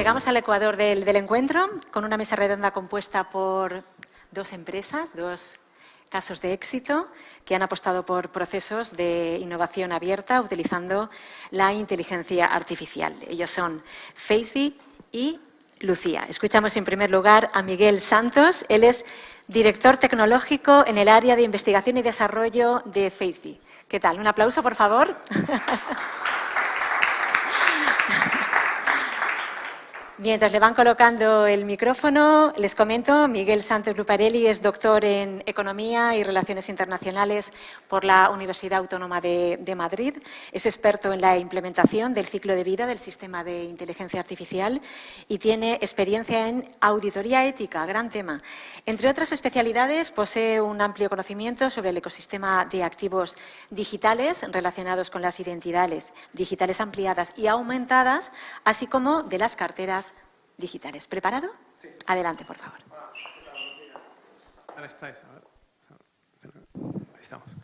llegamos al ecuador del encuentro con una mesa redonda compuesta por dos empresas, dos casos de éxito que han apostado por procesos de innovación abierta utilizando la inteligencia artificial. Ellos son Facebook y Lucía. Escuchamos en primer lugar a Miguel Santos. Él es director tecnológico en el área de investigación y desarrollo de Facebook. ¿Qué tal? Un aplauso, por favor. Mientras le van colocando el micrófono, les comento, Miguel Santos Luparelli es doctor en Economía y Relaciones Internacionales por la Universidad Autónoma de Madrid. Es experto en la implementación del ciclo de vida del sistema de inteligencia artificial y tiene experiencia en auditoría ética, gran tema. Entre otras especialidades, posee un amplio conocimiento sobre el ecosistema de activos digitales relacionados con las identidades digitales ampliadas y aumentadas, así como de las carteras digitales. ¿Preparado? Sí. Adelante, por favor. Ahora estáis. Ahí estamos.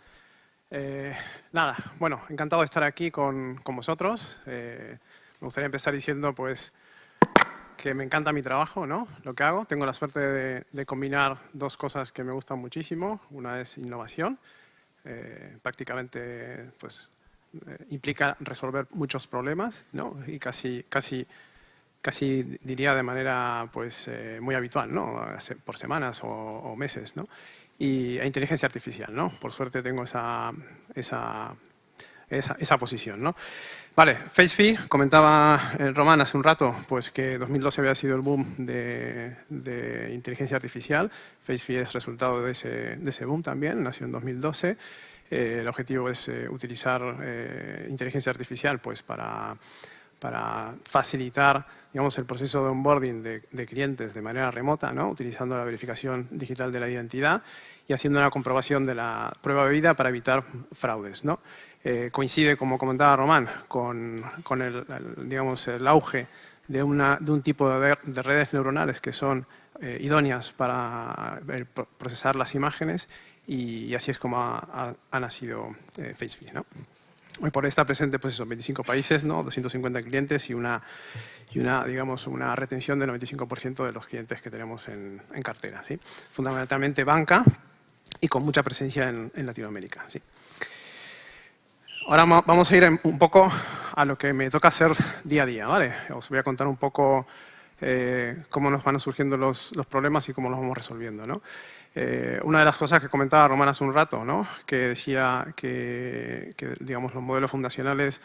Nada, bueno, encantado de estar aquí con vosotros. Me gustaría empezar diciendo, pues, que me encanta mi trabajo, ¿no? Lo que hago. Tengo la suerte de combinar dos cosas que me gustan muchísimo. Una es innovación. Prácticamente, pues, implica resolver muchos problemas, ¿no? Y casi diría de manera pues, muy habitual, ¿no? Por semanas o meses, ¿no? E inteligencia artificial, ¿no? Por suerte tengo esa posición, ¿no? Vale, Facebook, comentaba Román hace un rato, pues que 2012 había sido el boom de inteligencia artificial. Facebook es resultado de ese boom también, nació en 2012. El objetivo es utilizar inteligencia artificial pues, para facilitar, digamos, el proceso de onboarding de clientes de manera remota, ¿no? Utilizando la verificación digital de la identidad y haciendo una comprobación de la prueba de vida para evitar fraudes, ¿no? Coincide, como comentaba Román, con el auge de un tipo de redes neuronales que son idóneas para procesar las imágenes y así es como ha nacido Facebook, ¿no? Hoy por hoy está presente pues eso, 25 países, ¿no? 250 clientes y una retención del 95% de los clientes que tenemos en cartera, ¿sí? Fundamentalmente banca y con mucha presencia en Latinoamérica, ¿sí? Ahora vamos a ir un poco a lo que me toca hacer día a día, ¿vale? Os voy a contar un poco cómo nos van surgiendo los problemas y cómo los vamos resolviendo, ¿no? Una de las cosas que comentaba Román hace un rato, ¿no? Que decía que digamos, los modelos fundacionales,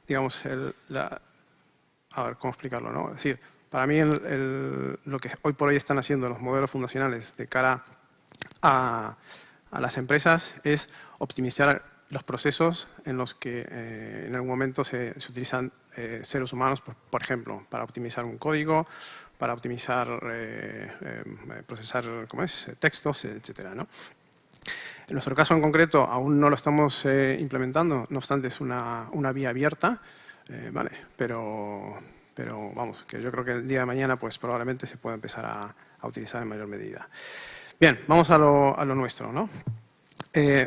digamos, a ver, ¿cómo explicarlo, no? Es decir, para mí lo que hoy por hoy están haciendo los modelos fundacionales de cara a las empresas es optimizar los procesos en los que en algún momento se utilizan seres humanos, por ejemplo, para optimizar un código, para optimizar, procesar textos, etcétera, ¿no? En nuestro caso en concreto aún no lo estamos implementando, no obstante es una vía abierta, ¿vale? Pero vamos, que yo creo que el día de mañana pues, probablemente se pueda empezar a utilizar en mayor medida. Bien, vamos a lo nuestro, ¿no?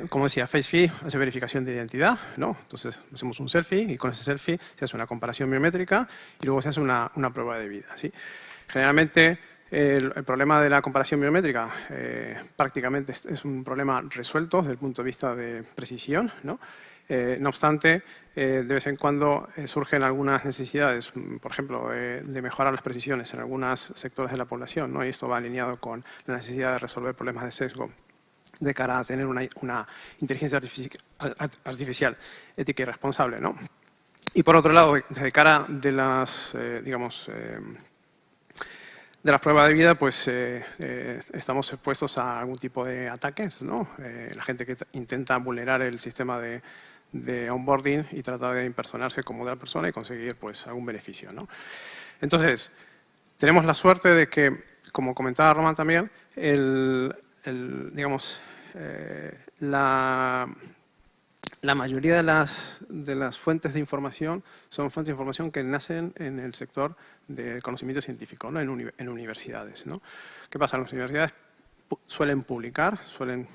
Como decía, Facebook hace verificación de identidad, ¿no? Entonces hacemos un selfie y con ese selfie se hace una comparación biométrica y luego se hace una prueba de vida, ¿sí? Generalmente el problema de la comparación biométrica prácticamente es un problema resuelto desde el punto de vista de precisión, ¿no? No obstante, de vez en cuando surgen algunas necesidades, por ejemplo, de mejorar las precisiones en algunos sectores de la población, ¿no? Y esto va alineado con la necesidad de resolver problemas de sesgo de cara a tener una inteligencia artificial ética y responsable, ¿no? Y por otro lado, de cara de las, de las pruebas de vida, pues estamos expuestos a algún tipo de ataques, ¿no? La gente que intenta vulnerar el sistema de onboarding y trata de impersonarse como de la persona y conseguir pues, algún beneficio, ¿no? Entonces, tenemos la suerte de que, como comentaba Román también, la mayoría de las fuentes de información son fuentes de información que nacen en el sector de conocimiento científico, ¿no? En universidades, ¿no? ¿Qué pasa? Las universidades suelen publicar, suelen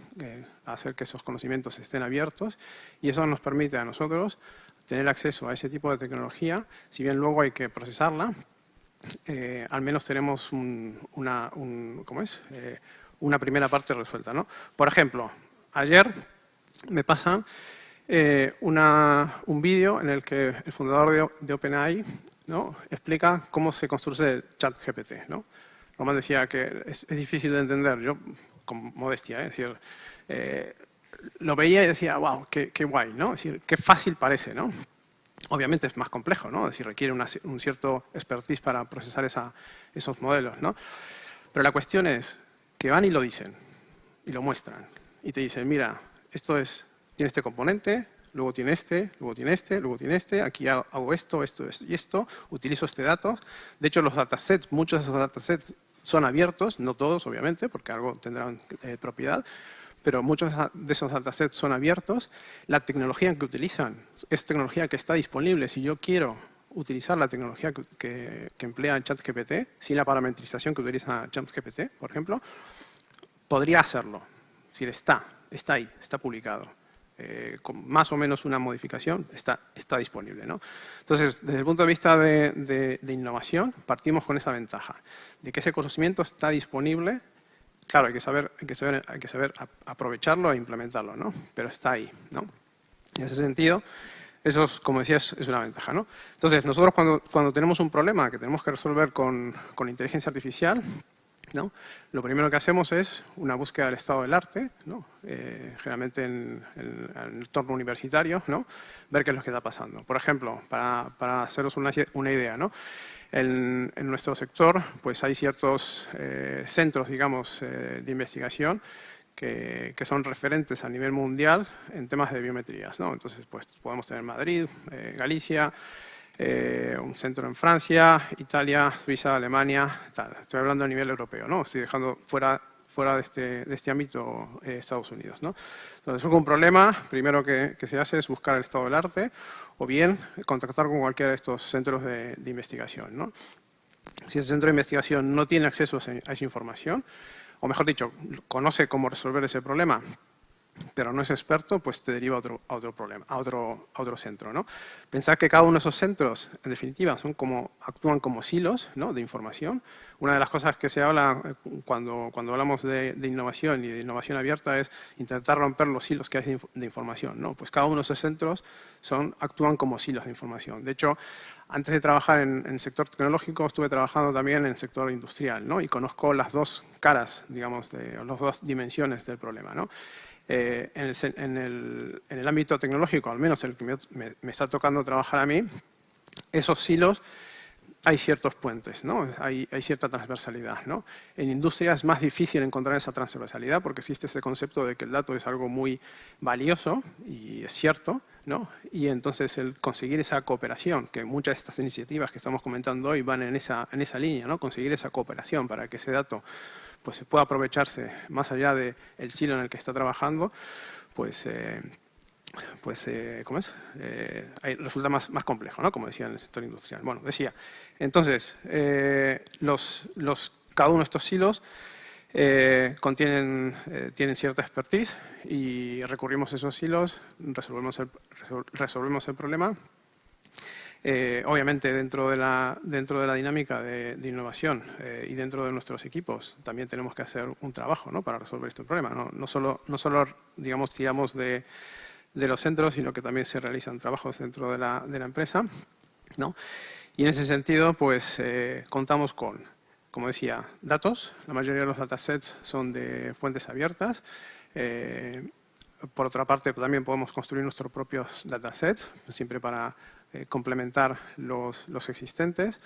hacer que esos conocimientos estén abiertos y eso nos permite a nosotros tener acceso a ese tipo de tecnología, si bien luego hay que procesarla, al menos tenemos una primera parte resuelta, ¿no? Por ejemplo, ayer me pasan un vídeo en el que el fundador de OpenAI, ¿no?, explica cómo se construye ChatGPT, ¿no? Román decía que es difícil de entender, yo con modestia, es decir, lo veía y decía, wow, qué guay, ¿no? Es decir, qué fácil parece, ¿no? Obviamente es más complejo, ¿no? Es decir, requiere un cierto expertise para procesar esos modelos, ¿no? Pero la cuestión es que van y lo dicen, y lo muestran, y te dicen, mira, tiene este componente, luego tiene este, luego tiene este, luego tiene este, aquí hago esto y esto, utilizo este dato. De hecho, los datasets, muchos de esos datasets son abiertos, no todos, obviamente, porque algo tendrán propiedad, pero muchos de esos datasets son abiertos. La tecnología que utilizan es tecnología que está disponible. Si yo quiero utilizar la tecnología que emplea ChatGPT, sin la parametrización que utiliza ChatGPT, por ejemplo, podría hacerlo. Es decir, está ahí, está publicado. Con más o menos una modificación, está disponible, ¿no? Entonces, desde el punto de vista de innovación, partimos con esa ventaja, de que ese conocimiento está disponible. Claro, hay que saber aprovecharlo e implementarlo, ¿no? Pero está ahí, ¿no? En ese sentido, eso, como decías, es una ventaja, ¿no? Entonces, nosotros cuando tenemos un problema que tenemos que resolver con inteligencia artificial, ¿no?, lo primero que hacemos es una búsqueda del estado del arte, ¿no? Generalmente en el entorno universitario, ¿no?, ver qué es lo que está pasando. Por ejemplo, para haceros una idea, ¿no?, en nuestro sector pues hay ciertos centros, digamos, de investigación que son referentes a nivel mundial en temas de biometrías, ¿no? Entonces, pues podemos tener Madrid, Galicia, un centro en Francia, Italia, Suiza, Alemania, tal. Estoy hablando a nivel europeo, ¿no? Estoy dejando fuera de este ámbito Estados Unidos, ¿no? Entonces, surge un problema, primero que se hace es buscar el estado del arte o bien contactar con cualquiera de estos centros de investigación, ¿no? Si el centro de investigación no tiene acceso a esa información, o mejor dicho, conoce cómo resolver ese problema, pero no es experto, pues te deriva a otro problema, a otro centro, ¿no? Pensad que cada uno de esos centros, en definitiva, actúan como silos, ¿no?, de información. Una de las cosas que se habla cuando hablamos de innovación y de innovación abierta es intentar romper los silos que hay de información, ¿no? Pues cada uno de esos centros actúan como silos de información. De hecho, antes de trabajar en el sector tecnológico, estuve trabajando también en el sector industrial, ¿no? Y conozco las dos caras, digamos, las dos dimensiones del problema, ¿no? En el ámbito tecnológico, al menos el que me está tocando trabajar a mí, esos silos hay ciertos puentes, ¿no? Hay cierta transversalidad, ¿no? En industria es más difícil encontrar esa transversalidad porque existe ese concepto de que el dato es algo muy valioso y es cierto, ¿no? Y entonces el conseguir esa cooperación, que muchas de estas iniciativas que estamos comentando hoy van en esa línea, ¿no? Conseguir esa cooperación para que ese dato pues se pueda aprovecharse más allá del silo en el que está trabajando, pues ¿cómo es? Resulta más complejo, ¿no? Como decía en el sector industrial. Bueno, decía, entonces, cada uno de estos silos tienen cierta expertise y recurrimos a esos silos, resolvemos el problema. Obviamente dentro de la dinámica de innovación y dentro de nuestros equipos también tenemos que hacer un trabajo, ¿no?, para resolver este problema. No solo digamos, tiramos de los centros, sino que también se realizan trabajos dentro de la empresa, ¿no? Y en ese sentido, pues contamos con, como decía, datos. La mayoría de los datasets son de fuentes abiertas. Por otra parte, también podemos construir nuestros propios datasets, siempre para complementar los existentes.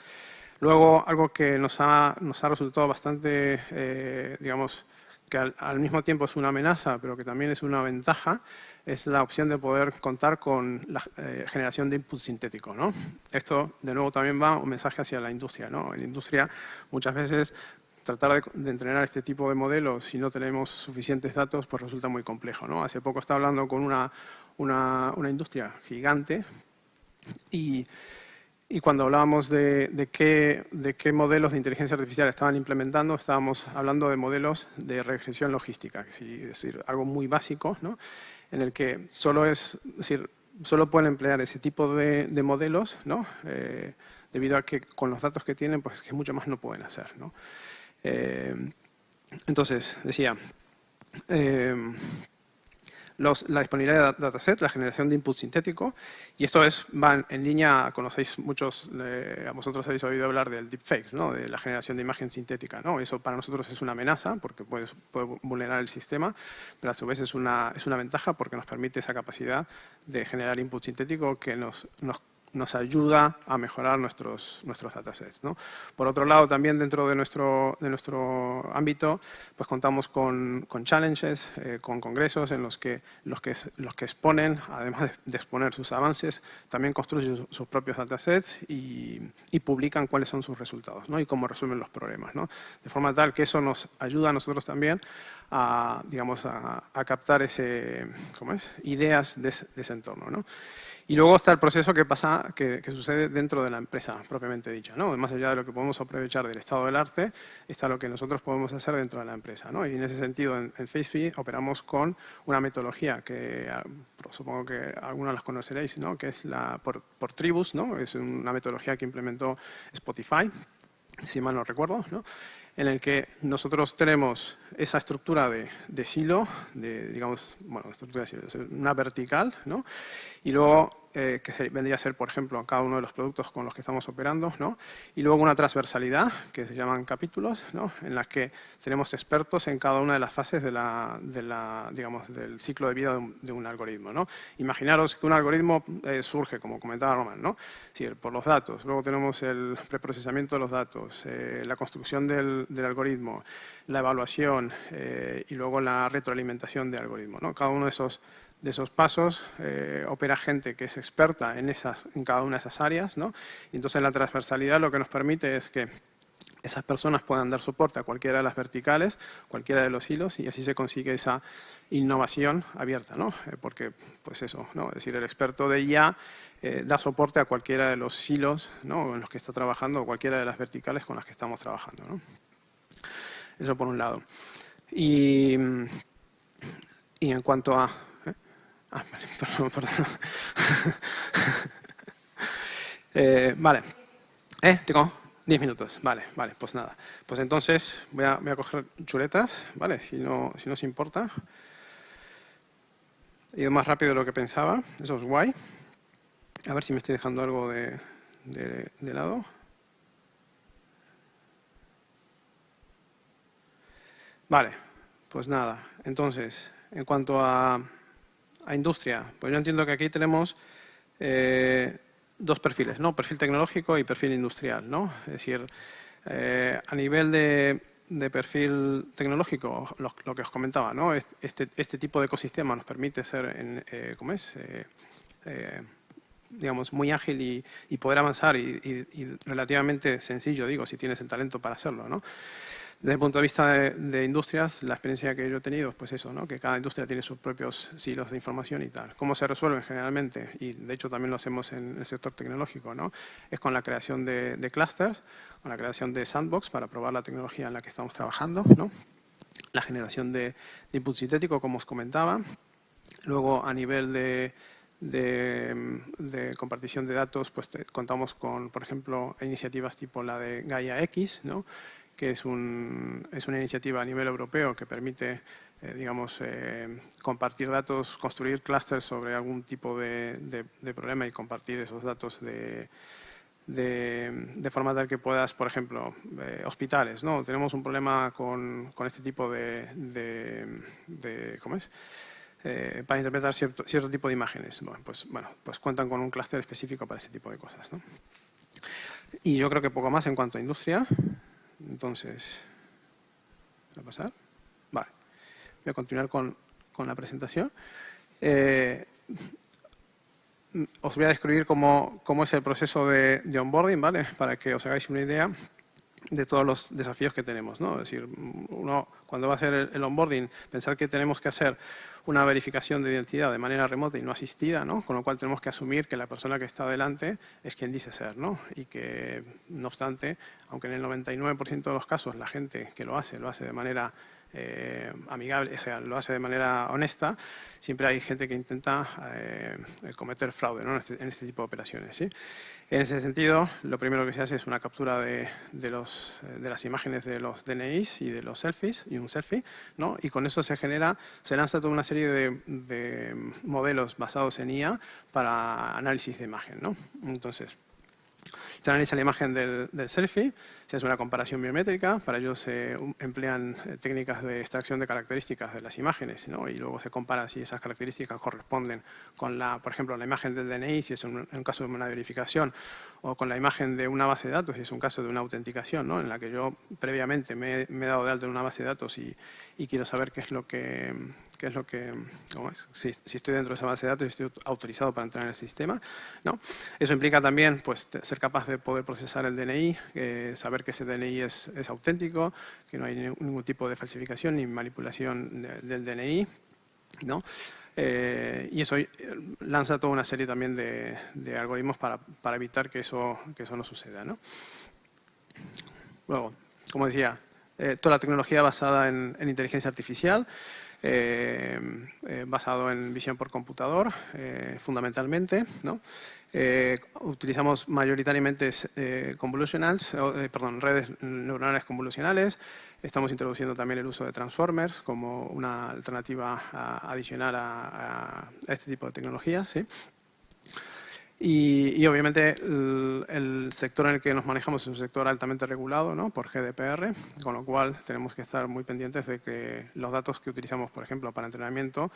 Luego, algo que nos ha resultado bastante, digamos, que al mismo tiempo es una amenaza, pero que también es una ventaja, es la opción de poder contar con la generación de input sintético, ¿no? Esto, de nuevo, también va un mensaje hacia la industria, ¿no? En la industria, muchas veces, tratar de entrenar este tipo de modelos si no tenemos suficientes datos, pues resulta muy complejo, ¿no? Hace poco estaba hablando con una industria gigante y cuando hablábamos de qué modelos de inteligencia artificial estaban implementando, estábamos hablando de modelos de regresión logística, es decir, algo muy básico, ¿no?, en el que solo es decir, solo pueden emplear ese tipo de modelos, ¿no? Debido a que con los datos que tienen, pues que mucho más no pueden hacer, ¿no? Entonces, decía, la disponibilidad de dataset, la generación de input sintético, y esto va en línea, conocéis muchos, a vosotros habéis oído hablar del deepfakes, ¿no? De la generación de imagen sintética, ¿no? Eso para nosotros es una amenaza porque puede vulnerar el sistema, pero a su vez es una ventaja porque nos permite esa capacidad de generar input sintético que nos ayuda a mejorar nuestros datasets, ¿no? Por otro lado, también dentro de nuestro ámbito, pues contamos con challenges, con congresos en los que exponen, además de exponer sus avances, también construyen sus propios datasets y publican cuáles son sus resultados, ¿no? Y cómo resuelven los problemas, ¿no? De forma tal que eso nos ayuda a nosotros también a, digamos, a captar ideas de ese entorno, ¿no? Y luego está el proceso que sucede dentro de la empresa propiamente dicha, ¿no? Más allá de lo que podemos aprovechar del estado del arte, está lo que nosotros podemos hacer dentro de la empresa, ¿no? Y en ese sentido, en FacePay operamos con una metodología que supongo que algunos las conoceréis, ¿no? Que es por tribus, ¿no? Es una metodología que implementó Spotify, si mal no recuerdo, ¿no? En el que nosotros tenemos esa estructura de silo, digamos, bueno, estructura de silo, una vertical, ¿no? Y luego, que vendría a ser, por ejemplo, cada uno de los productos con los que estamos operando, ¿no? Y luego una transversalidad, que se llaman capítulos, ¿no? En las que tenemos expertos en cada una de las fases digamos, del ciclo de vida de un algoritmo, ¿no? Imaginaros que un algoritmo surge, como comentaba Román, ¿no? Sí, por los datos. Luego tenemos el preprocesamiento de los datos, la construcción del algoritmo, la evaluación y luego la retroalimentación del algoritmo, ¿no? Cada uno de esos pasos opera gente que es experta en cada una de esas áreas, ¿no? Y entonces la transversalidad lo que nos permite es que esas personas puedan dar soporte a cualquiera de las verticales, cualquiera de los hilos, y así se consigue esa innovación abierta, ¿no? Porque, pues eso, ¿no? Es decir, el experto de IA da soporte a cualquiera de los hilos, ¿no? En los que está trabajando, o cualquiera de las verticales con las que estamos trabajando, ¿no? Eso por un lado. Y en cuanto a... vale, perdón. Vale. Tengo 10 minutos. Vale, pues nada. Pues entonces voy a coger chuletas, ¿vale? Si no os importa. He ido más rápido de lo que pensaba. Eso es guay. A ver si me estoy dejando algo de lado. Vale, pues nada. Entonces, en cuanto a industria, pues yo entiendo que aquí tenemos dos perfiles, ¿no? Perfil tecnológico y perfil industrial, ¿no? Es decir, a nivel de perfil tecnológico, lo que os comentaba, ¿no? Este tipo de ecosistema nos permite ser, digamos, muy ágil y poder avanzar y relativamente sencillo, digo, si tienes el talento para hacerlo, ¿no? Desde el punto de vista de industrias, la experiencia que yo he tenido, pues eso, ¿no? Que cada industria tiene sus propios silos de información y tal. ¿Cómo se resuelven generalmente? Y de hecho también lo hacemos en el sector tecnológico, ¿no? Es con la creación de clusters, con la creación de sandbox para probar la tecnología en la que estamos trabajando, ¿no? La generación de input sintético, como os comentaba. Luego, a nivel de compartición de datos, pues contamos con, por ejemplo, iniciativas tipo la de Gaia X, ¿no? Que es una iniciativa a nivel europeo que permite, digamos, compartir datos, construir clústeres sobre algún tipo de problema y compartir esos datos de forma tal que puedas, por ejemplo, hospitales, ¿no? Tenemos un problema con este tipo ¿cómo es? Para interpretar cierto tipo de imágenes. Bueno, pues cuentan con un clúster específico para ese tipo de cosas, ¿no? Y yo creo que poco más en cuanto a industria. Entonces, ¿va a pasar? Vale. Voy a continuar con la presentación. Os voy a describir cómo es el proceso de onboarding, ¿vale? Para que os hagáis una idea de todos los desafíos que tenemos, ¿no? Es decir, uno cuando va a hacer el onboarding, pensar que tenemos que hacer una verificación de identidad de manera remota y no asistida, ¿no? Con lo cual tenemos que asumir que la persona que está delante es quien dice ser, ¿no? Y que, no obstante, aunque en el 99% de los casos la gente que lo hace de manera amigable, o sea, lo hace de manera honesta, siempre hay gente que intenta cometer fraude, ¿no? en este tipo de operaciones, ¿sí? En ese sentido, lo primero que se hace es una captura de las imágenes de los DNIs y de los selfies, y un selfie, ¿no? Y con eso se lanza toda una serie de modelos basados en IA para análisis de imagen, ¿no? Entonces, se analiza la imagen del selfie, se hace una comparación biométrica, para ello se emplean técnicas de extracción de características de las imágenes, ¿no? Y luego se compara si esas características corresponden con, por ejemplo, la imagen del DNI, si es un caso de una verificación, o con la imagen de una base de datos, si es un caso de una autenticación, ¿no? En la que yo previamente me he dado de alta en una base de datos y quiero saber si estoy dentro de esa base de datos y estoy autorizado para entrar en el sistema, ¿no? Eso implica también pues, ser capaz de poder procesar el DNI, saber que ese DNI es auténtico, que no hay ningún tipo de falsificación ni manipulación del DNI, ¿no? Y eso lanza toda una serie también de algoritmos para evitar que eso no suceda, ¿no? Luego, como decía, toda la tecnología basada en inteligencia artificial, basado en visión por computador, fundamentalmente, ¿no? Utilizamos mayoritariamente redes neuronales convolucionales. Estamos introduciendo también el uso de transformers como una alternativa adicional a este tipo de tecnologías, ¿sí? Y obviamente el sector en el que nos manejamos es un sector altamente regulado, ¿no? Por GDPR, con lo cual tenemos que estar muy pendientes de que los datos que utilizamos, por ejemplo, para entrenamiento,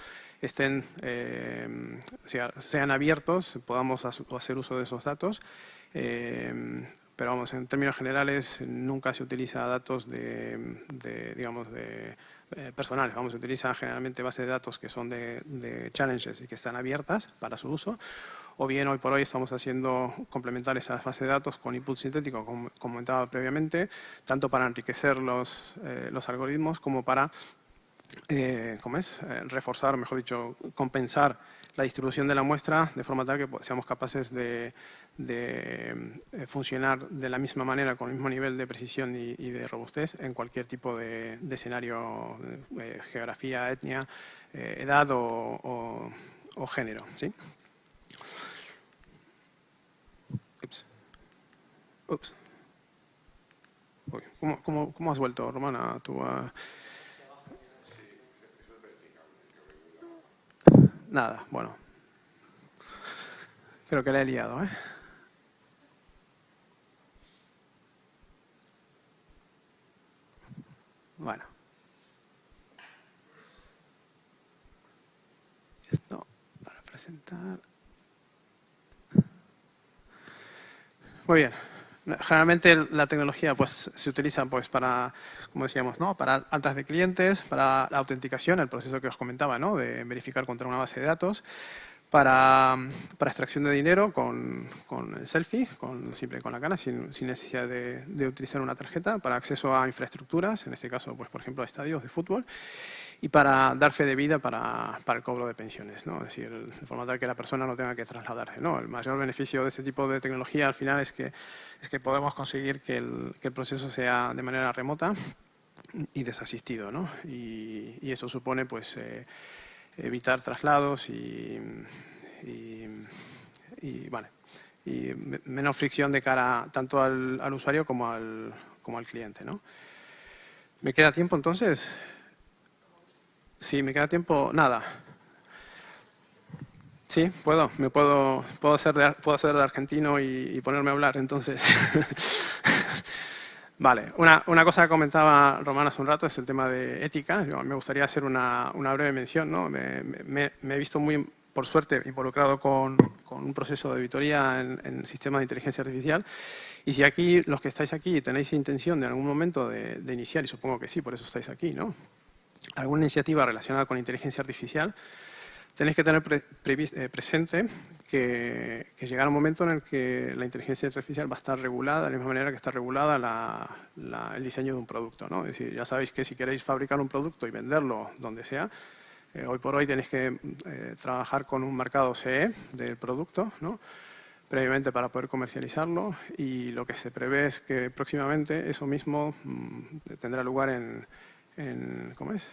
sean abiertos, podamos hacer uso de esos datos. Pero vamos, en términos generales, nunca se utiliza datos personales. Se utiliza generalmente bases de datos que son de challenges y que están abiertas para su uso. O bien, hoy por hoy estamos haciendo complementar esas bases de datos con input sintético, como comentaba previamente, tanto para enriquecer los algoritmos como para reforzar, mejor dicho, compensar la distribución de la muestra de forma tal que seamos capaces de funcionar de la misma manera, con el mismo nivel de precisión y de robustez en cualquier tipo de escenario, geografía, etnia, edad o género, ¿sí? Ups. Uy, ¿cómo has vuelto, Romana? Nada, bueno. Creo que la he liado, ¿eh? Bueno. Esto para presentar. Muy bien. Generalmente la tecnología pues, se utiliza pues, para, como decíamos, ¿no? Para altas de clientes, para la autenticación, el proceso que os comentaba, ¿no? De verificar contra una base de datos, para extracción de dinero con el selfie, siempre con la cara, sin necesidad de utilizar una tarjeta, para acceso a infraestructuras, en este caso, pues, por ejemplo, a estadios de fútbol, y para dar fe de vida para el cobro de pensiones, ¿no? Es decir, de forma tal que la persona no tenga que trasladarse, ¿no? El mayor beneficio de este tipo de tecnología al final es que podemos conseguir que el proceso sea de manera remota y desasistido, ¿no? Y eso supone pues, evitar traslados y menos fricción de cara tanto al usuario como al cliente, ¿no? ¿Me queda tiempo entonces? Sí, me queda tiempo. Nada. Sí, puedo ser de argentino y ponerme a hablar, entonces. Vale, una cosa que comentaba Román hace un rato es el tema de ética. Me gustaría hacer una breve mención, ¿no? Me he visto muy, por suerte, involucrado con un proceso de auditoría en sistemas de inteligencia artificial. Y si aquí, los que estáis aquí, tenéis intención de en algún momento de iniciar, y supongo que sí, por eso estáis aquí, ¿no? Alguna iniciativa relacionada con inteligencia artificial, tenéis que tener presente que llegará un momento en el que la inteligencia artificial va a estar regulada de la misma manera que está regulada el diseño de un producto, ¿no? Es decir, ya sabéis que si queréis fabricar un producto y venderlo donde sea, hoy por hoy tenéis que trabajar con un marcado CE del producto, ¿no? Previamente para poder comercializarlo, y lo que se prevé es que próximamente eso mismo tendrá lugar en ¿cómo es?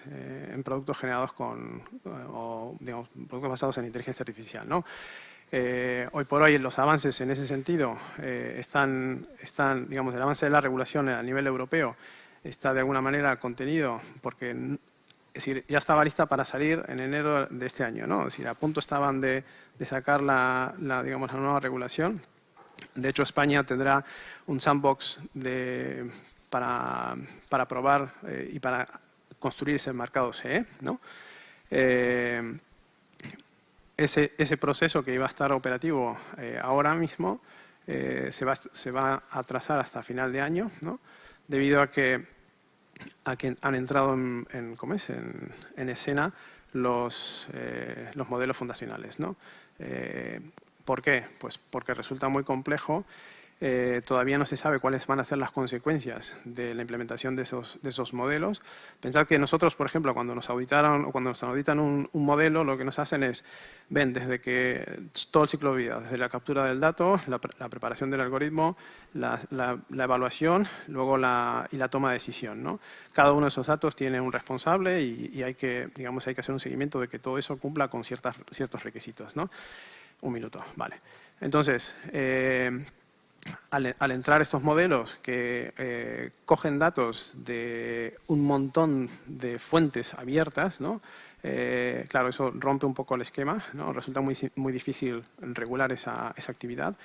En productos generados o digamos, productos basados en inteligencia artificial, ¿no? Hoy por hoy los avances en ese sentido digamos, el avance de la regulación a nivel europeo está de alguna manera contenido porque, es decir, ya estaba lista para salir en enero de este año, ¿no? Es decir, a punto estaban de sacar digamos, la nueva regulación. De hecho, España tendrá un sandbox para probar y para construir ese mercado CE, ¿no? Ese proceso que iba a estar operativo ahora mismo se va a atrasar hasta final de año, ¿no? Debido a que han entrado en escena los modelos fundacionales, ¿no? ¿Por qué? Pues porque resulta muy complejo. Todavía no se sabe cuáles van a ser las consecuencias de la implementación de esos modelos. Pensad que nosotros, por ejemplo, cuando nos auditaron o cuando nos auditan un modelo, lo que nos hacen es, ven desde que todo el ciclo de vida, desde la captura del dato, la preparación del algoritmo, la evaluación, luego la toma de decisión, ¿no? Cada uno de esos datos tiene un responsable y hay que hacer un seguimiento de que todo eso cumpla con ciertos requisitos, ¿no? Un minuto, vale. Entonces, al entrar estos modelos que cogen datos de un montón de fuentes abiertas, ¿no? Claro, eso rompe un poco el esquema, ¿no? Resulta muy difícil regular esa actividad.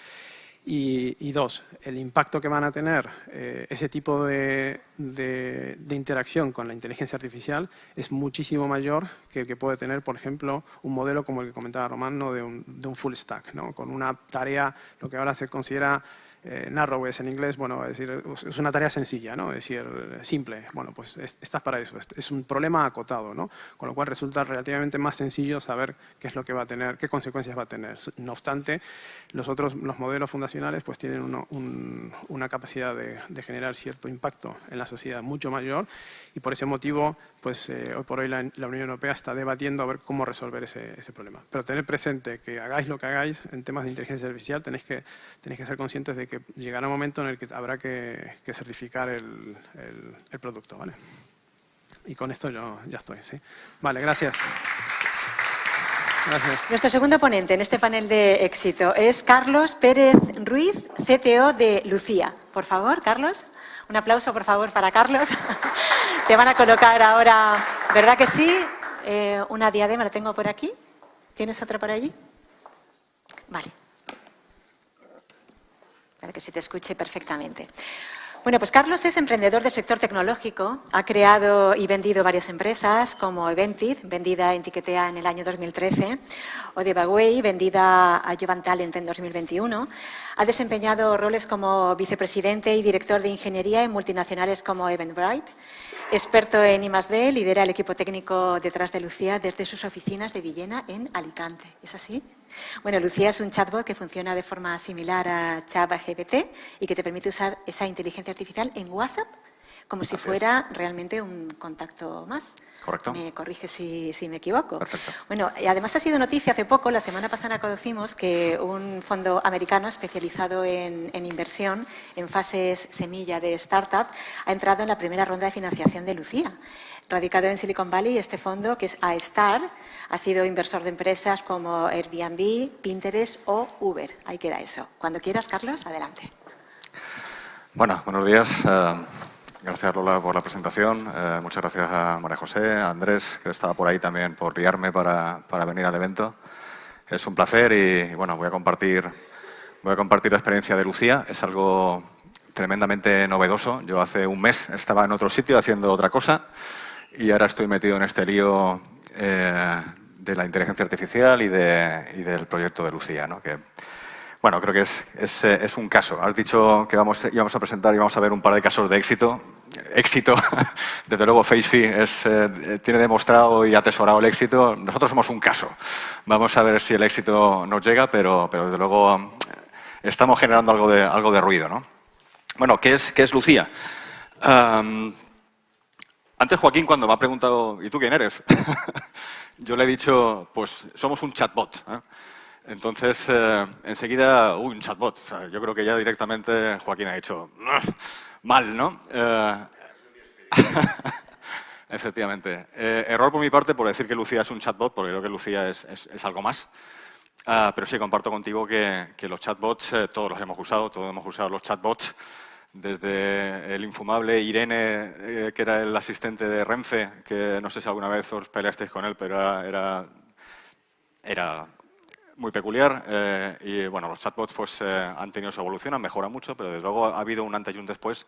Y dos, el impacto que van a tener ese tipo de interacción con la inteligencia artificial es muchísimo mayor que el que puede tener, por ejemplo, un modelo como el que comentaba Román, ¿no? de un full stack, ¿no? Con una tarea, lo que ahora se considera narrow en inglés, bueno, es decir, es una tarea sencilla, ¿no? Es decir, simple. Bueno, pues estás para eso. Es un problema acotado, ¿no? Con lo cual resulta relativamente más sencillo saber qué es lo que va a tener, qué consecuencias va a tener. No obstante, los modelos fundacionales pues tienen una capacidad de generar cierto impacto en la sociedad mucho mayor y por ese motivo, pues hoy por hoy la Unión Europea está debatiendo a ver cómo resolver ese problema. Pero tener presente que hagáis lo que hagáis en temas de inteligencia artificial, tenéis que ser conscientes de que llegará un momento en el que habrá que certificar el producto, ¿vale? Y con esto yo ya estoy, ¿sí? Vale, gracias. Gracias. Nuestro segundo ponente en este panel de éxito es Carlos Pérez Ruiz, CTO de Lucía. Por favor, Carlos, un aplauso, por favor, para Carlos. Te van a colocar ahora, ¿verdad que sí? Una diadema, la tengo por aquí. ¿Tienes otra por allí? Vale. Para que se te escuche perfectamente. Bueno, pues Carlos es emprendedor del sector tecnológico, ha creado y vendido varias empresas como Eventit, vendida en Tiquetea en el año 2013, o Debaway, vendida a Jovan Talent en 2021. Ha desempeñado roles como vicepresidente y director de ingeniería en multinacionales como Eventbrite. Experto en I+D, lidera el equipo técnico detrás de Lucía desde sus oficinas de Villena en Alicante. ¿Es así? Bueno, Lucía es un chatbot que funciona de forma similar a ChatGPT y que te permite usar esa inteligencia artificial en WhatsApp como si fuera realmente un contacto más. Correcto. Me corrige si me equivoco. Perfecto. Bueno, y además ha sido noticia hace poco, la semana pasada conocimos que un fondo americano especializado en inversión en fases semilla de startup ha entrado en la primera ronda de financiación de Lucía. Radicado en Silicon Valley, este fondo, que es A-Star, ha sido inversor de empresas como Airbnb, Pinterest o Uber. Ahí queda eso. Cuando quieras, Carlos, adelante. Bueno, buenos días. Gracias, Lola, por la presentación. Muchas gracias a María José, a Andrés, que estaba por ahí también, por guiarme para venir al evento. Es un placer y bueno, voy a compartir la experiencia de Lucía. Es algo tremendamente novedoso. Yo hace un mes estaba en otro sitio haciendo otra cosa y ahora estoy metido en este lío de la inteligencia artificial y del proyecto de Lucía, ¿no? Que, bueno, creo que es un caso. Has dicho que íbamos a presentar y vamos a ver un par de casos de éxito. Éxito, desde luego FaceFi tiene demostrado y atesorado el éxito. Nosotros somos un caso. Vamos a ver si el éxito nos llega, pero desde luego estamos generando algo de ruido, ¿no? Bueno, ¿qué es Lucía? Antes Joaquín, cuando me ha preguntado, ¿y tú quién eres? Yo le he dicho, pues somos un chatbot, ¿eh? Entonces, enseguida, un chatbot. O sea, yo creo que ya directamente Joaquín ha dicho, mal, ¿no? Efectivamente. Error por mi parte por decir que Lucía es un chatbot, porque creo que Lucía es algo más. Pero sí, comparto contigo que los chatbots, todos los hemos usado los chatbots, desde el infumable Irene, que era el asistente de Renfe, que no sé si alguna vez os peleasteis con él, pero era muy peculiar. Y bueno, los chatbots pues, han tenido su evolución, han mejorado mucho, pero desde luego ha habido un antes y un después.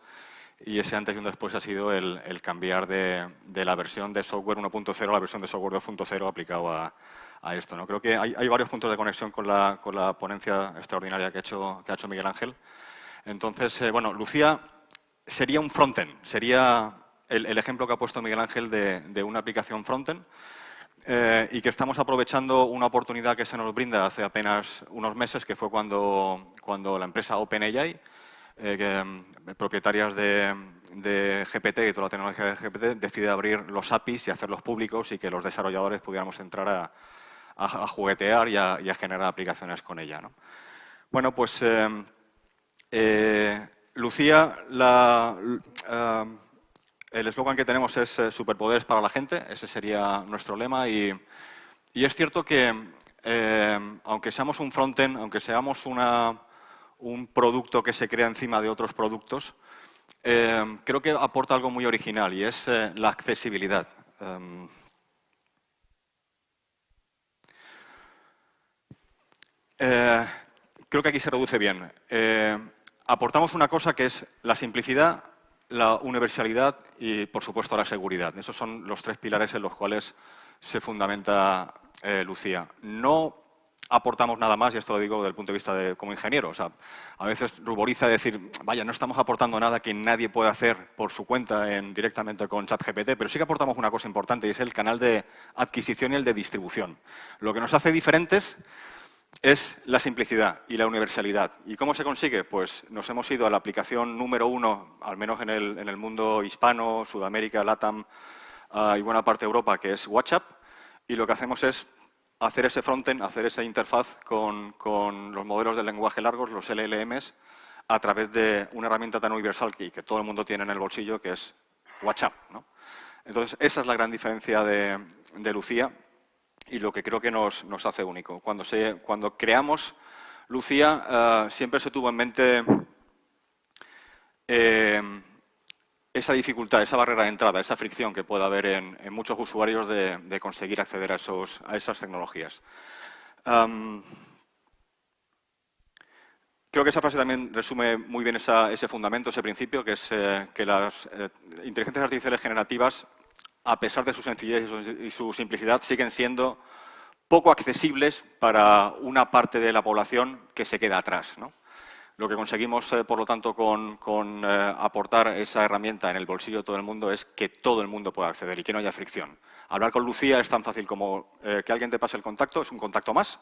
Y ese antes y un después ha sido el cambiar de la versión de software 1.0 a la versión de software 2.0 aplicado a esto, ¿no? Creo que hay varios puntos de conexión con la ponencia extraordinaria que ha hecho Miguel Ángel. Entonces, bueno, Lucía sería un frontend, sería el ejemplo que ha puesto Miguel Ángel de una aplicación frontend y que estamos aprovechando una oportunidad que se nos brinda hace apenas unos meses, que fue cuando la empresa OpenAI, propietarias de GPT y toda la tecnología de GPT, decide abrir los APIs y hacerlos públicos y que los desarrolladores pudiéramos entrar a juguetear y a generar aplicaciones con ella, ¿no? Bueno, pues Lucía, el eslogan que tenemos es superpoderes para la gente, ese sería nuestro lema y es cierto que aunque seamos un frontend, aunque seamos un producto que se crea encima de otros productos, creo que aporta algo muy original y es la accesibilidad. Creo que aquí se reduce bien. Aportamos una cosa que es la simplicidad, la universalidad y, por supuesto, la seguridad. Esos son los tres pilares en los cuales se fundamenta Lucía. No aportamos nada más, y esto lo digo desde el punto de vista como ingeniero. O sea, a veces ruboriza decir, vaya, no estamos aportando nada que nadie pueda hacer por su cuenta directamente con ChatGPT, pero sí que aportamos una cosa importante y es el canal de adquisición y el de distribución. Lo que nos hace diferentes es la simplicidad y la universalidad. ¿Y cómo se consigue? Pues nos hemos ido a la aplicación número 1, al menos en el mundo hispano, Sudamérica, LATAM y buena parte de Europa, que es WhatsApp, y lo que hacemos es hacer ese frontend, hacer esa interfaz con los modelos de lenguaje largos, los LLMs, a través de una herramienta tan universal que todo el mundo tiene en el bolsillo, que es WhatsApp, ¿no? Entonces, esa es la gran diferencia de Lucía y lo que creo que nos hace único. Cuando creamos Lucía, siempre se tuvo en mente esa dificultad, esa barrera de entrada, esa fricción que puede haber en muchos usuarios de conseguir acceder a esas tecnologías. Creo que esa frase también resume muy bien ese fundamento, ese principio, que es que las inteligencias artificiales generativas, a pesar de su sencillez y su simplicidad, siguen siendo poco accesibles para una parte de la población que se queda atrás, ¿no? Lo que conseguimos, por lo tanto, con aportar esa herramienta en el bolsillo de todo el mundo es que todo el mundo pueda acceder y que no haya fricción. Hablar con Lucía es tan fácil como que alguien te pase el contacto, es un contacto más,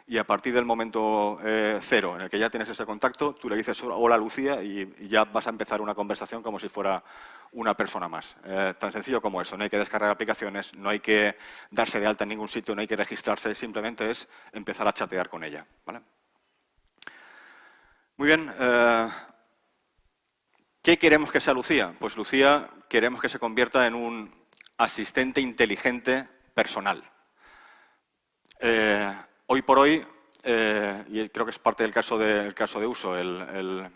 y a partir del momento cero en el que ya tienes ese contacto, tú le dices hola Lucía y ya vas a empezar una conversación como si fuera una persona más. Tan sencillo como eso, no hay que descargar aplicaciones, no hay que darse de alta en ningún sitio, no hay que registrarse, simplemente es empezar a chatear con ella, ¿vale? Muy bien, ¿qué queremos que sea Lucía? Pues Lucía queremos que se convierta en un asistente inteligente personal. Hoy por hoy, y creo que es parte del caso de uso, el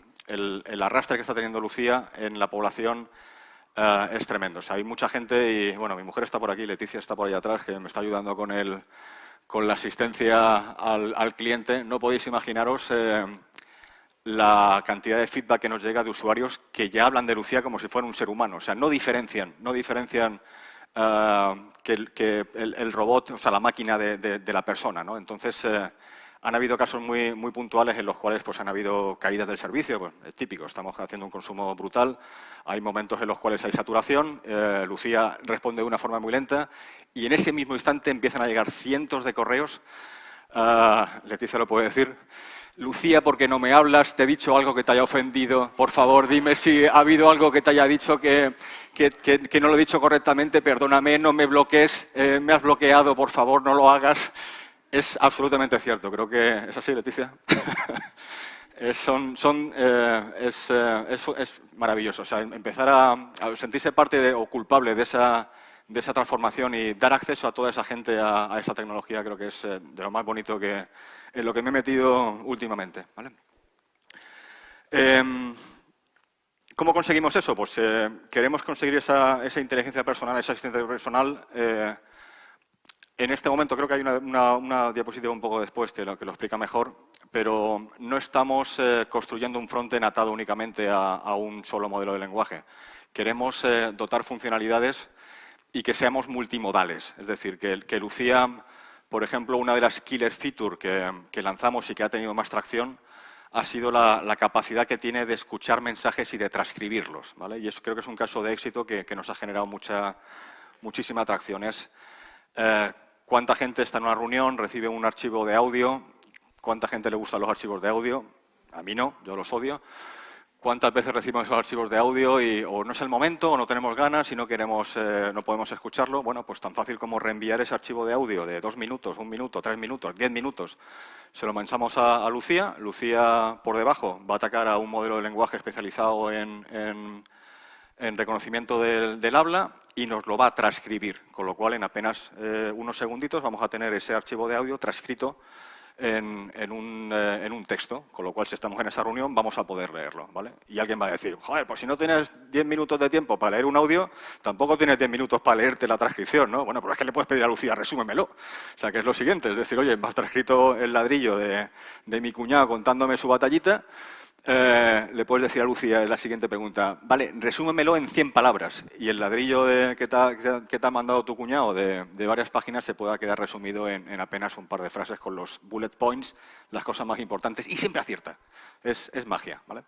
arrastre que está teniendo Lucía en la población es tremendo. O sea, hay mucha gente y, bueno, mi mujer está por aquí, Leticia está por ahí atrás, que me está ayudando con la asistencia al cliente. No podéis imaginaros la cantidad de feedback que nos llega de usuarios que ya hablan de Lucía como si fuera un ser humano. O sea, no diferencian que el robot, o sea, la máquina de la persona, ¿no? Entonces, han habido casos muy puntuales en los cuales pues, han habido caídas del servicio. Pues, es típico, estamos haciendo un consumo brutal, hay momentos en los cuales hay saturación, Lucía responde de una forma muy lenta y en ese mismo instante empiezan a llegar cientos de correos. Leticia lo puede decir. Lucía, ¿por qué no me hablas? Te he dicho algo que te haya ofendido. Por favor, dime si ha habido algo que te haya dicho que no lo he dicho correctamente. Perdóname, no me bloquees. Me has bloqueado, por favor, no lo hagas. Es absolutamente cierto. Creo que es así, Leticia. Es maravilloso. O sea, empezar a sentirse parte o culpable de de esa transformación y dar acceso a toda esa gente a esta tecnología creo que es de lo más bonito en lo que me he metido últimamente, ¿vale? ¿Cómo conseguimos eso? Pues queremos conseguir esa inteligencia personal, esa asistencia personal. En este momento creo que hay una diapositiva un poco después que lo explica mejor, pero no estamos construyendo un frontend atado únicamente a un solo modelo de lenguaje. Queremos dotar funcionalidades y que seamos multimodales. Es decir, que Lucía, por ejemplo, una de las killer features que lanzamos y que ha tenido más tracción ha sido la capacidad que tiene de escuchar mensajes y de transcribirlos, ¿vale? Y eso creo que es un caso de éxito que nos ha generado muchísima atracción. ¿Cuánta gente está en una reunión, recibe un archivo de audio? ¿Cuánta gente le gustan los archivos de audio? A mí no, yo los odio. ¿Cuántas veces recibimos esos archivos de audio y o no es el momento o no tenemos ganas y no podemos escucharlo? Bueno, pues tan fácil como reenviar ese archivo de audio de 2 minutos, 1 minuto, 3 minutos, 10 minutos. Se lo mandamos a Lucía. Lucía, por debajo, va a atacar a un modelo de lenguaje especializado en reconocimiento del habla y nos lo va a transcribir, con lo cual en apenas unos segunditos vamos a tener ese archivo de audio transcrito en un texto, con lo cual si estamos en esa reunión vamos a poder leerlo, ¿vale? Y alguien va a decir, joder, pues si no tienes 10 minutos de tiempo para leer un audio, tampoco tienes 10 minutos para leerte la transcripción, ¿no? Bueno, pero es que le puedes pedir a Lucía, resúmemelo. O sea, que es lo siguiente, es decir, oye, me has transcrito el ladrillo de mi cuñado contándome su batallita. Le puedes decir a Lucía la siguiente pregunta, vale, resúmemelo en 100 palabras y el ladrillo que te ha mandado tu cuñado de varias páginas se pueda quedar resumido en apenas un par de frases con los bullet points, las cosas más importantes y siempre acierta. Es magia, ¿vale?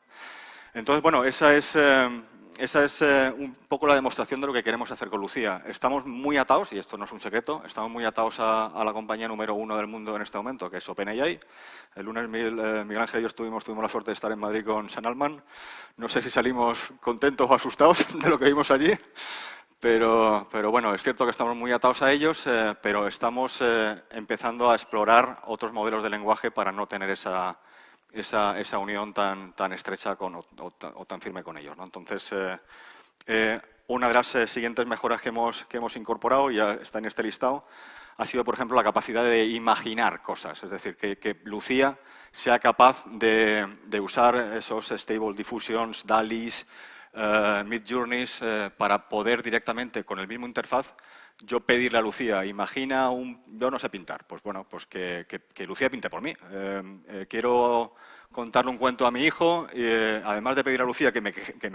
Entonces, bueno, esa es un poco la demostración de lo que queremos hacer con Lucía. Estamos muy atados, y esto no es un secreto, estamos muy atados a la compañía número 1 del mundo en este momento, que es OpenAI. El lunes Miguel Ángel y yo tuvimos la suerte de estar en Madrid con Sam Altman. No sé si salimos contentos o asustados de lo que vimos allí, pero bueno, es cierto que estamos muy atados a ellos, pero estamos empezando a explorar otros modelos de lenguaje para no tener esa unión tan estrecha o tan firme con ellos, ¿no? Entonces, una de las siguientes mejoras que hemos incorporado, ya está en este listado, ha sido, por ejemplo, la capacidad de imaginar cosas. Es decir, que Lucía sea capaz de usar esos Stable Diffusions, DALL-Es, Midjourneys, para poder directamente, con el mismo interfaz, yo pedirle a Lucía, imagina yo no sé pintar, pues bueno, pues que Lucía pinte por mí. Quiero contarle un cuento a mi hijo, además de pedir a Lucía que me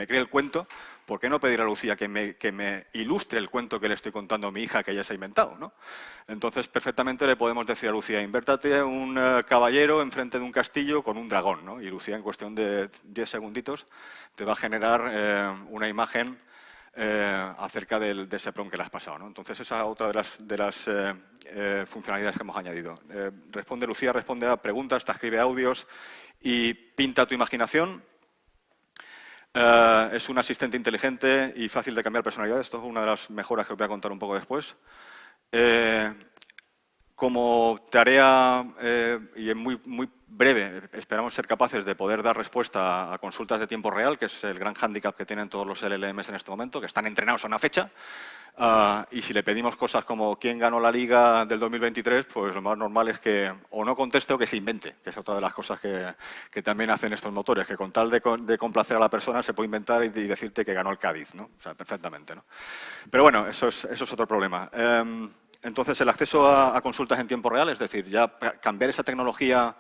cree el cuento, ¿por qué no pedir a Lucía que me ilustre el cuento que le estoy contando a mi hija que ella se ha inventado, ¿no? Entonces, perfectamente le podemos decir a Lucía, invértate un caballero enfrente de un castillo con un dragón, ¿no? Y Lucía, en cuestión de 10 segunditos, te va a generar una imagen acerca de ese prompt que le has pasado, ¿no? Entonces, esa es otra de las funcionalidades que hemos añadido. Lucía responde a preguntas, te escribe audios y pinta tu imaginación. Es un asistente inteligente y fácil de cambiar personalidad. Esto es una de las mejoras que os voy a contar un poco después. Como tarea, y en muy breve, esperamos ser capaces de poder dar respuesta a consultas de tiempo real, que es el gran hándicap que tienen todos los LLMs en este momento, que están entrenados a una fecha. Y si le pedimos cosas como quién ganó la Liga del 2023, pues lo más normal es que o no conteste o que se invente, que es otra de las cosas que también hacen estos motores, que con tal de complacer a la persona se puede inventar y decirte que ganó el Cádiz, ¿no? O sea, perfectamente, ¿no? Pero bueno, eso es otro problema. Entonces, el acceso a consultas en tiempo real, es decir, ya cambiar esa tecnología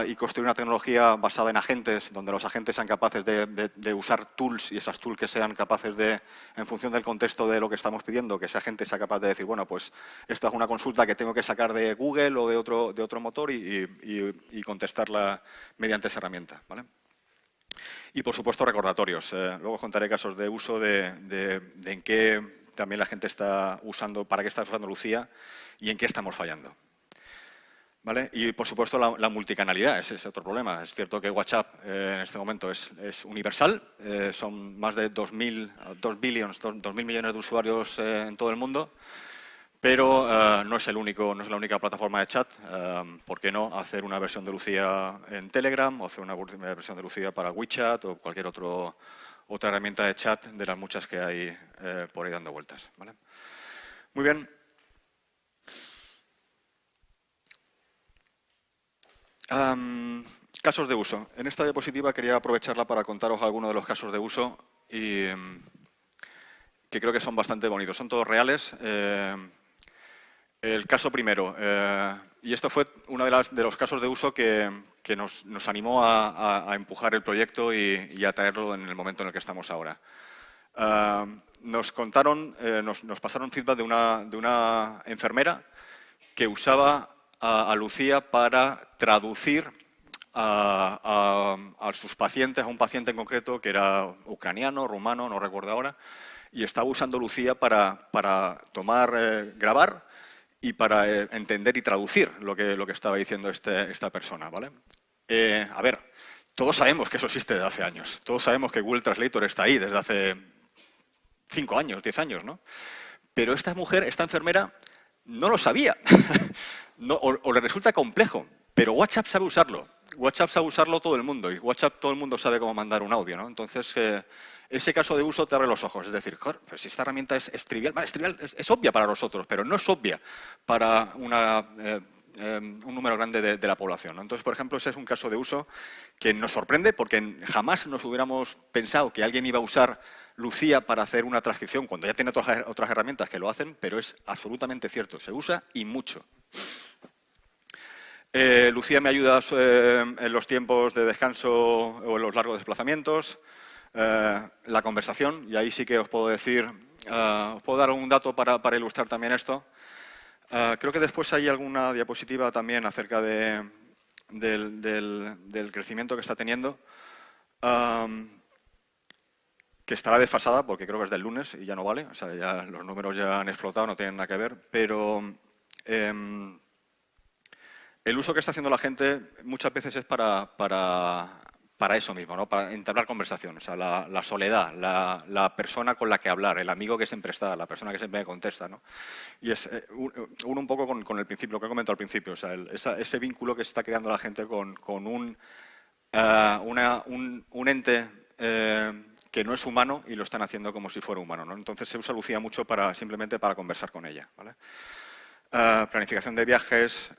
y construir una tecnología basada en agentes, donde los agentes sean capaces de usar tools y esas tools que sean capaces de, en función del contexto de lo que estamos pidiendo, que ese agente sea capaz de decir, bueno, pues esta es una consulta que tengo que sacar de Google o de otro motor y contestarla mediante esa herramienta, ¿vale? Y, por supuesto, recordatorios. Luego contaré casos de uso de en qué también la gente está usando, para qué está usando Lucía y en qué estamos fallando. ¿Vale? Y, por supuesto, la multicanalidad, ese es otro problema. Es cierto que WhatsApp en este momento es universal, son más de 2.000 millones de usuarios en todo el mundo, pero no es la única plataforma de chat. ¿Por qué no hacer una versión de Lucía en Telegram o hacer una versión de Lucía para WeChat o cualquier otra herramienta de chat de las muchas que hay por ahí dando vueltas, ¿vale? Muy bien. Casos de uso. En esta diapositiva quería aprovecharla para contaros algunos de los casos de uso y que creo que son bastante bonitos. Son todos reales. El caso primero, y esto fue uno de los casos de uso que nos animó a empujar el proyecto y a traerlo en el momento en el que estamos ahora. Nos contaron, nos pasaron feedback de una enfermera que usaba a Lucía para traducir a sus pacientes, a un paciente en concreto que era ucraniano, rumano, no recuerdo ahora, y estaba usando Lucía para grabar y para entender y traducir lo que estaba diciendo esta persona, ¿vale? A ver, todos sabemos que eso existe desde hace años. Todos sabemos que Google Translator está ahí desde hace 5 años, 10 años, ¿no? Pero esta mujer, esta enfermera, no lo sabía. No, o le resulta complejo, pero WhatsApp sabe usarlo. WhatsApp sabe usarlo todo el mundo y WhatsApp todo el mundo sabe cómo mandar un audio, ¿no? Entonces, ese caso de uso te abre los ojos. Es decir, pues si esta herramienta es trivial, vale, es trivial, es obvia para nosotros, pero no es obvia para un número grande de la población, ¿no? Entonces, por ejemplo, ese es un caso de uso que nos sorprende porque jamás nos hubiéramos pensado que alguien iba a usar Lucía para hacer una transcripción cuando ya tiene otras herramientas que lo hacen, pero es absolutamente cierto, se usa y mucho. Lucía me ayuda en los tiempos de descanso o en los largos desplazamientos. La conversación, y ahí sí que os puedo decir, os puedo dar un dato para ilustrar también esto. Creo que después hay alguna diapositiva también acerca del crecimiento que está teniendo, que estará desfasada porque creo que es del lunes y ya no vale, o sea, ya los números ya han explotado, no tienen nada que ver, pero el uso que está haciendo la gente muchas veces es para eso mismo, ¿no? Para entablar conversación, o sea, la soledad, la persona con la que hablar, el amigo que siempre está, la persona que siempre me contesta, ¿no? Y es uno un poco con el principio, lo que he comentado al principio, o sea, ese vínculo que se está creando la gente con un ente que no es humano y lo están haciendo como si fuera humano, ¿no? Entonces se usa Lucía mucho simplemente para conversar con ella, ¿vale? Planificación de viajes,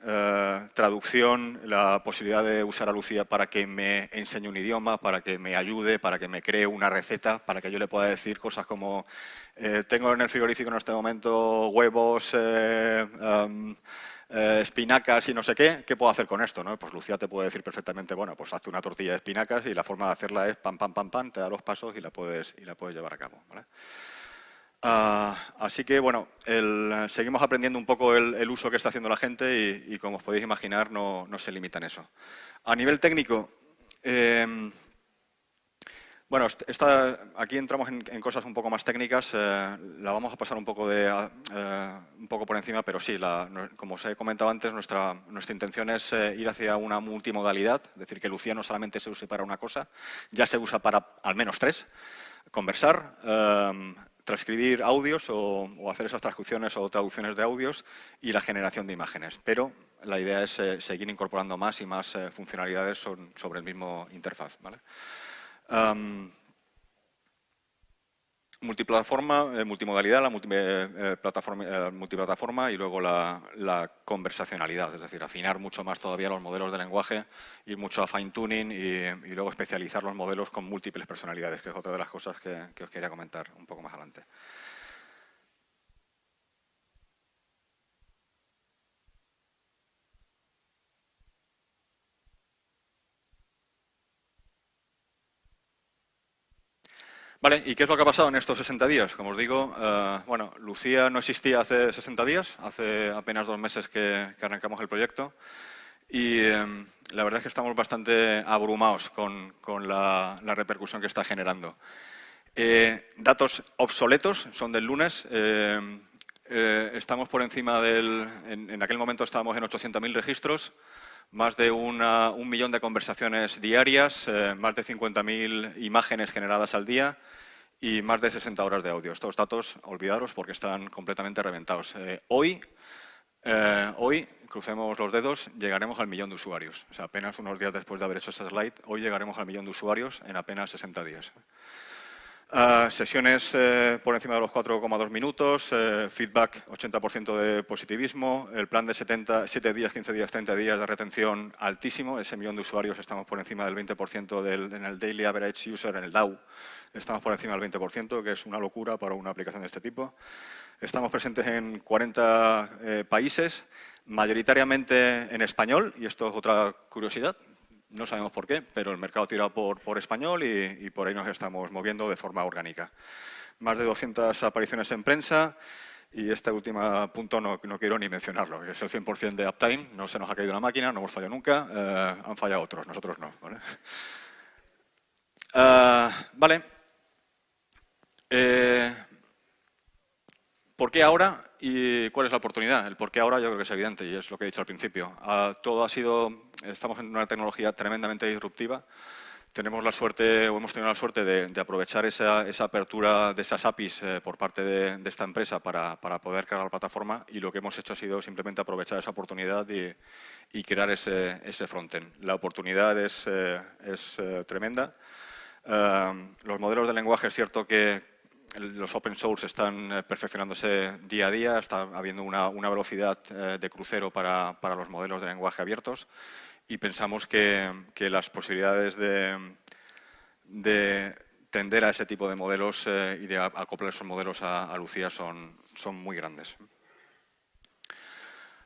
traducción, la posibilidad de usar a Lucía para que me enseñe un idioma, para que me ayude, para que me cree una receta, para que yo le pueda decir cosas como tengo en el frigorífico en este momento huevos, espinacas y no sé qué puedo hacer con esto, ¿no? Pues Lucía te puede decir perfectamente, bueno, pues hazte una tortilla de espinacas y la forma de hacerla es pam, pam, pam, pam, te da los pasos y la puedes llevar a cabo, ¿vale? Así que, bueno, seguimos aprendiendo un poco el uso que está haciendo la gente y como os podéis imaginar, no se limita en eso. A nivel técnico, bueno, aquí entramos en cosas un poco más técnicas, la vamos a pasar un poco por encima, pero sí, como os he comentado antes, nuestra intención es ir hacia una multimodalidad, es decir, que Lucía no solamente se use para una cosa, ya se usa para al menos 3, conversar, transcribir audios o hacer esas transcripciones o traducciones de audios y la generación de imágenes. Pero la idea es seguir incorporando más y más funcionalidades sobre el mismo interfaz, ¿vale? Multimodalidad, la multiplataforma y luego la conversacionalidad, es decir, afinar mucho más todavía los modelos de lenguaje, ir mucho a fine tuning y luego especializar los modelos con múltiples personalidades, que es otra de las cosas que os quería comentar un poco más adelante. Vale, ¿y qué es lo que ha pasado en estos 60 días? Como os digo, bueno, Lucía no existía hace 60 días, hace apenas 2 meses que arrancamos el proyecto y la verdad es que estamos bastante abrumados con la repercusión que está generando. Datos obsoletos, son del lunes, estamos por encima en aquel momento estábamos en 800.000 registros, más de 1 millón de conversaciones diarias, más de 50.000 imágenes generadas al día y más de 60 horas de audio. Estos datos, olvidaros porque están completamente reventados. Hoy, crucemos los dedos, llegaremos al 1 millón de usuarios. O sea, apenas unos días después de haber hecho esa slide, hoy llegaremos al 1 millón de usuarios en apenas 60 días. Sesiones por encima de los 4,2 minutos, feedback 80% de positivismo, el plan de 7 días, 15 días, 30 días de retención altísimo, ese millón de usuarios estamos por encima del 20% en el Daily Average User, en el DAU, estamos por encima del 20%, que es una locura para una aplicación de este tipo. Estamos presentes en 40 países, mayoritariamente en español, y esto es otra curiosidad. No sabemos por qué, pero el mercado tira por español y por ahí nos estamos moviendo de forma orgánica. Más de 200 apariciones en prensa y este último punto no quiero ni mencionarlo. Es el 100% de uptime, no se nos ha caído la máquina, no hemos fallado nunca, han fallado otros, nosotros no. ¿Vale? ¿Por qué ahora y cuál es la oportunidad? El por qué ahora yo creo que es evidente y es lo que he dicho al principio. Estamos en una tecnología tremendamente disruptiva. Hemos tenido la suerte de aprovechar esa apertura de esas APIs por parte de esta empresa para poder crear la plataforma y lo que hemos hecho ha sido simplemente aprovechar esa oportunidad y crear ese frontend. La oportunidad es tremenda. Los modelos de lenguaje es cierto que los open source están perfeccionándose día a día, está habiendo una velocidad de crucero para los modelos de lenguaje abiertos y pensamos que las posibilidades de tender a ese tipo de modelos y de acoplar esos modelos a Lucía son muy grandes.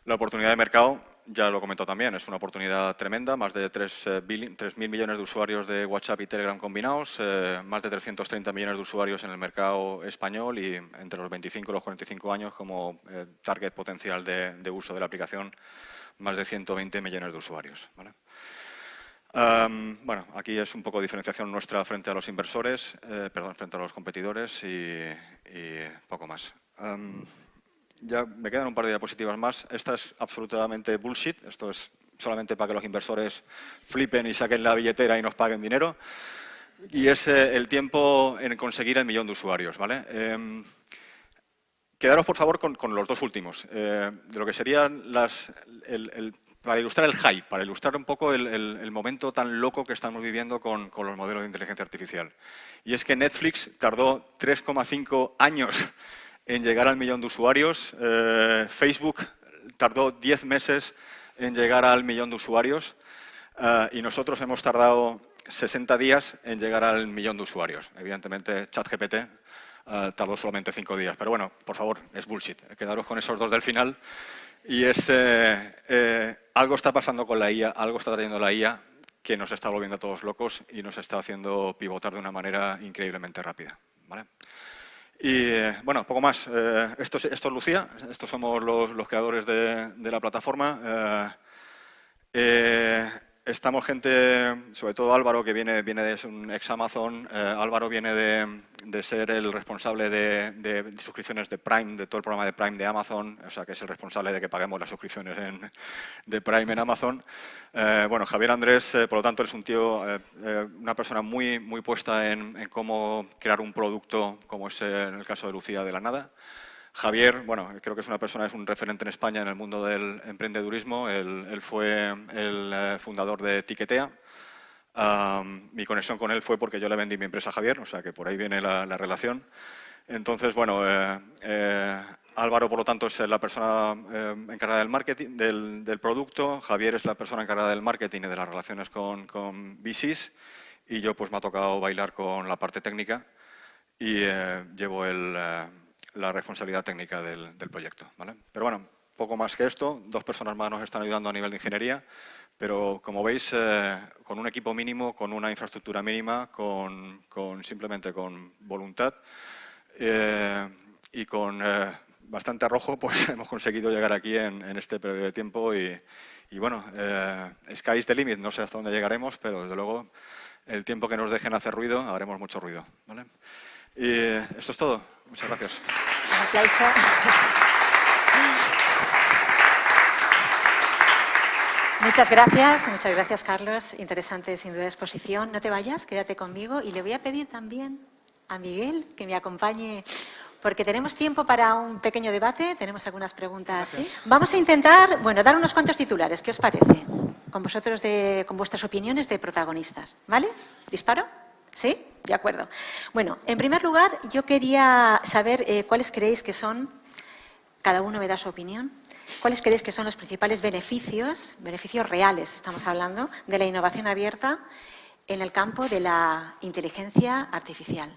La oportunidad de mercado, ya lo he comentado también, es una oportunidad tremenda, más de 3.000 millones de usuarios de WhatsApp y Telegram combinados, más de 330 millones de usuarios en el mercado español y entre los 25 y los 45 años como target potencial de uso de la aplicación, más de 120 millones de usuarios. ¿Vale? Bueno, aquí es un poco diferenciación nuestra frente a los inversores, frente a los competidores y poco más. Ya me quedan un par de diapositivas más. Esta es absolutamente bullshit. Esto es solamente para que los inversores flipen y saquen la billetera y nos paguen dinero. Y es el tiempo en conseguir el millón de usuarios. ¿Vale? Quedaros, por favor, con los dos últimos. De lo que serían para ilustrar el hype, para ilustrar un poco el momento tan loco que estamos viviendo con los modelos de inteligencia artificial. Y es que Netflix tardó 3,5 años en llegar al millón de usuarios. Facebook tardó 10 meses en llegar al millón de usuarios y nosotros hemos tardado 60 días en llegar al millón de usuarios. Evidentemente, ChatGPT tardó solamente 5 días. Pero bueno, por favor, es bullshit. Quedaros con esos dos del final. Y algo está pasando con la IA, algo está trayendo la IA que nos está volviendo a todos locos y nos está haciendo pivotar de una manera increíblemente rápida. ¿Vale? Y bueno, poco más. Esto es Lucía, estos somos los creadores de la plataforma. Estamos gente, sobre todo Álvaro, que viene de un ex Amazon. Álvaro viene de ser el responsable de suscripciones de Prime, de todo el programa de Prime de Amazon, o sea que es el responsable de que paguemos las suscripciones de Prime en Amazon. Bueno, Javier Andrés, por lo tanto, es un tío, una persona muy puesta en cómo crear un producto, como es en el caso de Lucía, de la nada. Javier, bueno, creo que es un referente en España en el mundo del emprendedurismo. Él fue el fundador de Tiquetea. Mi conexión con él fue porque yo le vendí mi empresa a Javier, o sea que por ahí viene la relación. Entonces, bueno, Álvaro, por lo tanto, es la persona encargada del marketing, del producto. Javier es la persona encargada del marketing y de las relaciones con VCs. Y yo, pues, me ha tocado bailar con la parte técnica y llevo la responsabilidad técnica del proyecto. ¿Vale? Pero bueno, poco más que esto. 2 personas más nos están ayudando a nivel de ingeniería. Pero, como veis, con un equipo mínimo, con una infraestructura mínima, simplemente con voluntad y con bastante arrojo, pues hemos conseguido llegar aquí en este periodo de tiempo. Y bueno, sky is the limit. No sé hasta dónde llegaremos, pero desde luego el tiempo que nos dejen hacer ruido, haremos mucho ruido. ¿Vale? Y esto es todo. Muchas gracias. Un aplauso. Muchas gracias Carlos. Interesante sin duda exposición. No te vayas, quédate conmigo y le voy a pedir también a Miguel que me acompañe porque tenemos tiempo para un pequeño debate, tenemos algunas preguntas. ¿Sí? Vamos a intentar, bueno, dar unos cuantos titulares, ¿qué os parece? Con vosotros, con vuestras opiniones de protagonistas, ¿vale? ¿Disparo? ¿Sí? De acuerdo. Bueno, en primer lugar, yo quería saber cuáles creéis que son, cada uno me da su opinión, cuáles creéis que son los principales beneficios reales, estamos hablando, de la innovación abierta en el campo de la inteligencia artificial.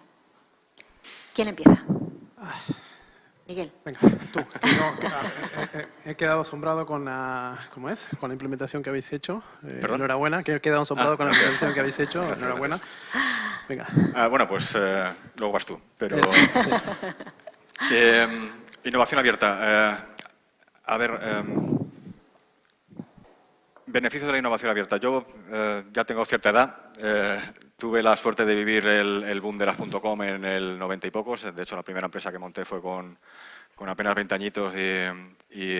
¿Quién empieza? Miguel. Venga, tú. He quedado asombrado con la, ¿cómo es? Con la implementación que habéis hecho. Enhorabuena, que he quedado asombrado con la implementación que habéis hecho. Gracias, enhorabuena. Venga. Bueno, pues luego vas tú. Pero innovación abierta. Beneficios de la innovación abierta. Yo ya tengo cierta edad. Tuve la suerte de vivir el boom de las .com en el 90 y pocos. De hecho, la primera empresa que monté fue con apenas 20 añitos y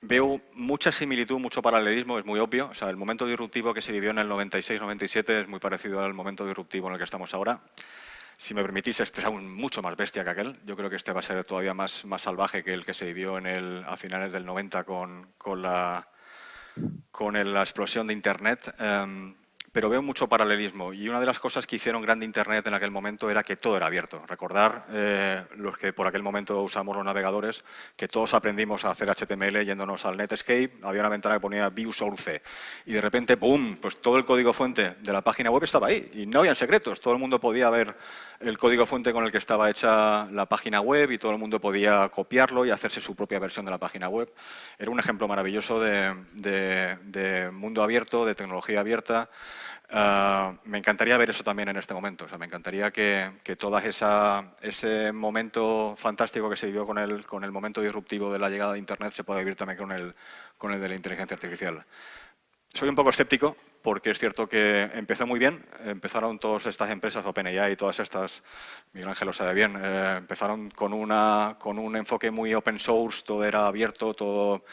veo mucha similitud, mucho paralelismo, es muy obvio. O sea, el momento disruptivo que se vivió en el 96-97 es muy parecido al momento disruptivo en el que estamos ahora. Si me permitís, este es aún mucho más bestia que aquel. Yo creo que este va a ser todavía más salvaje que el que se vivió a finales del 90 con la explosión de Internet. Pero veo mucho paralelismo y una de las cosas que hicieron grande Internet en aquel momento era que todo era abierto. Recordar, los que por aquel momento usamos los navegadores, que todos aprendimos a hacer HTML yéndonos al Netscape, había una ventana que ponía View Source y de repente, ¡boom!, pues todo el código fuente de la página web estaba ahí y no habían secretos. Todo el mundo podía ver el código fuente con el que estaba hecha la página web y todo el mundo podía copiarlo y hacerse su propia versión de la página web. Era un ejemplo maravilloso de mundo abierto, de tecnología abierta. Me encantaría ver eso también en este momento. O sea, me encantaría que todo ese momento fantástico que se vivió con el momento disruptivo de la llegada de Internet se pueda vivir también con el de la inteligencia artificial. Soy un poco escéptico porque es cierto que empezó muy bien. Empezaron todas estas empresas, OpenAI y todas estas, Miguel Ángel lo sabe bien, empezaron con un enfoque muy open source, todo era abierto, todo...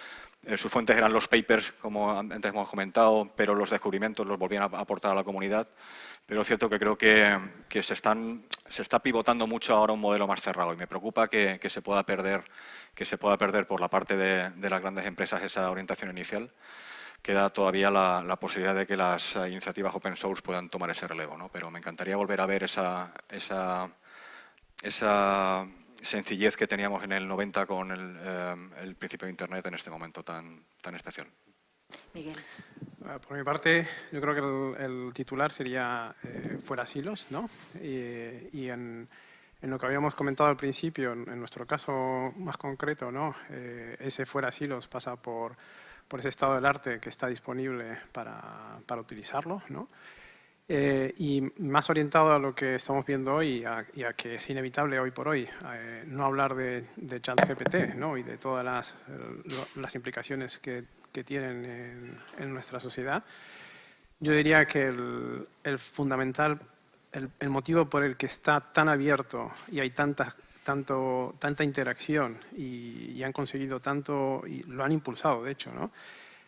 Sus fuentes eran los papers, como antes hemos comentado, pero los descubrimientos los volvían a aportar a la comunidad. Pero es cierto que creo que se está pivotando mucho ahora un modelo más cerrado y me preocupa que se pueda perder por la parte de las grandes empresas esa orientación inicial. Queda todavía la posibilidad de que las iniciativas open source puedan tomar ese relevo, ¿no? Pero me encantaría volver a ver esa sencillez que teníamos en el 90 con el principio de Internet en este momento tan especial. Miguel. Por mi parte, yo creo que el titular sería fuera silos, ¿no? Y en lo que habíamos comentado al principio, en nuestro caso más concreto, ¿no? Ese fuera silos pasa por ese estado del arte que está disponible para utilizarlo, ¿no? Y más orientado a lo que estamos viendo hoy y a que es inevitable hoy por hoy no hablar de ChatGPT, ¿no? Y de todas las implicaciones que tienen en nuestra sociedad. Yo diría que el fundamental, el motivo por el que está tan abierto y hay tanta interacción y han conseguido tanto y lo han impulsado, de hecho, ¿no?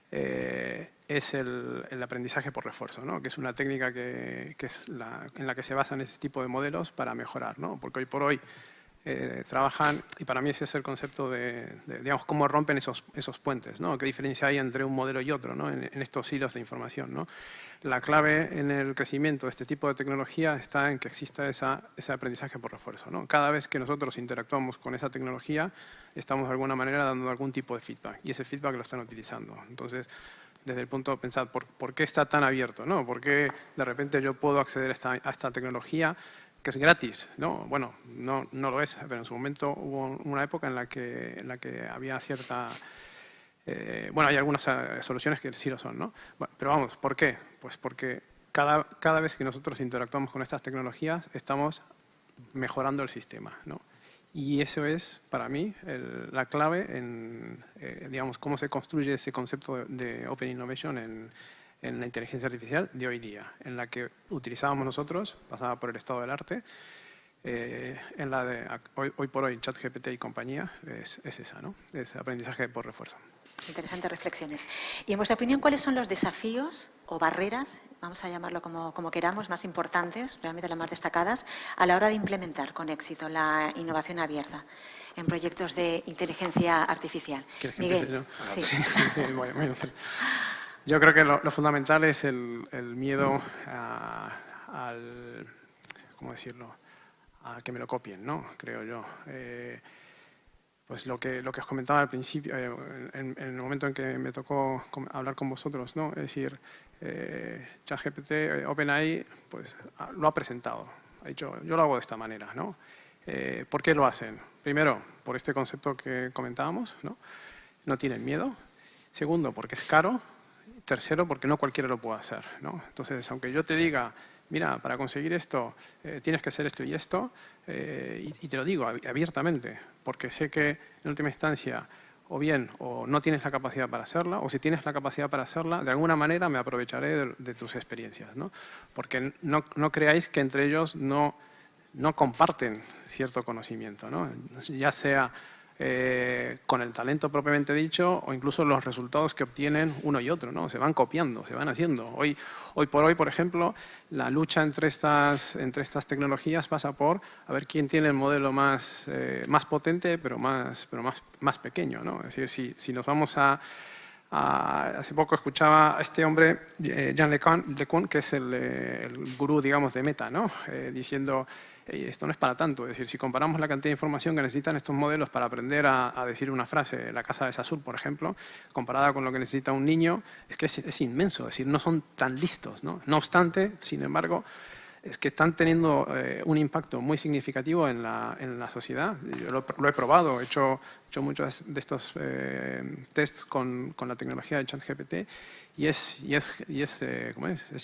Es el aprendizaje por refuerzo, ¿no? Que es una técnica que es en la que se basan este tipo de modelos para mejorar, ¿no? Porque hoy por hoy trabajan, y para mí ese es el concepto de digamos, cómo rompen esos puentes, ¿no? ¿Qué diferencia hay entre un modelo y otro, ¿no? en estos hilos de información, ¿no? La clave en el crecimiento de este tipo de tecnología está en que exista ese aprendizaje por refuerzo, ¿no? Cada vez que nosotros interactuamos con esa tecnología, estamos de alguna manera dando algún tipo de feedback, y ese feedback lo están utilizando. Entonces, desde el punto de pensar, ¿por qué está tan abierto, ¿no? ¿Por qué de repente yo puedo acceder a esta tecnología que es gratis, ¿no? Bueno, no lo es, pero en su momento hubo una época en la que había cierta... bueno, hay algunas soluciones que sí lo son, ¿no? Bueno, pero vamos, ¿por qué? Pues porque cada vez que nosotros interactuamos con estas tecnologías estamos mejorando el sistema, ¿no? Y eso es, para mí, la clave en, digamos, cómo se construye ese concepto de Open Innovation en la inteligencia artificial de hoy día, en la que utilizábamos nosotros, pasaba por el estado del arte, en la de hoy por hoy ChatGPT y compañía, es esa, ¿no? Es aprendizaje por refuerzo. Interesantes reflexiones. Y en vuestra opinión, ¿cuáles son los desafíos o barreras, vamos a llamarlo como queramos, más importantes, realmente las más destacadas, a la hora de implementar con éxito la innovación abierta en proyectos de inteligencia artificial? Miguel. Sí. Sí, bueno, yo creo que lo fundamental es el miedo a ¿cómo decirlo?, a que me lo copien, ¿no? Creo yo. Pues lo que os comentaba al principio, en el momento en que me tocó hablar con vosotros, ¿no? Es decir, ChatGPT, OpenAI, pues lo ha presentado. Ha dicho, yo lo hago de esta manera, ¿no? ¿Por qué lo hacen? Primero, por este concepto que comentábamos, ¿no? No tienen miedo. Segundo, porque es caro. Tercero, porque no cualquiera lo puede hacer, ¿no? Entonces, aunque yo te diga, mira, para conseguir esto tienes que hacer esto y esto, y te lo digo abiertamente, porque sé que en última instancia o bien o no tienes la capacidad para hacerla, o si tienes la capacidad para hacerla, de alguna manera me aprovecharé de tus experiencias, ¿no? Porque no creáis que entre ellos no comparten cierto conocimiento, ¿no? Ya sea con el talento propiamente dicho o incluso los resultados que obtienen uno y otro, ¿no? Se van copiando, se van haciendo. Hoy por hoy, por ejemplo, la lucha entre estas tecnologías pasa por a ver quién tiene el modelo más potente pero más pequeño, ¿no? Es decir, si nos vamos hace poco escuchaba a este hombre, Yann LeCun, que es el gurú, digamos, de Meta, ¿no? Diciendo, esto no es para tanto. Es decir, si comparamos la cantidad de información que necesitan estos modelos para aprender a decir una frase, la casa de Saussure, por ejemplo, comparada con lo que necesita un niño, es que es inmenso. Es decir, no son tan listos, ¿no? No obstante, sin embargo, es que están teniendo un impacto muy significativo en la sociedad. Yo lo he probado, he hecho muchos de estos tests con la tecnología de ChatGPT y es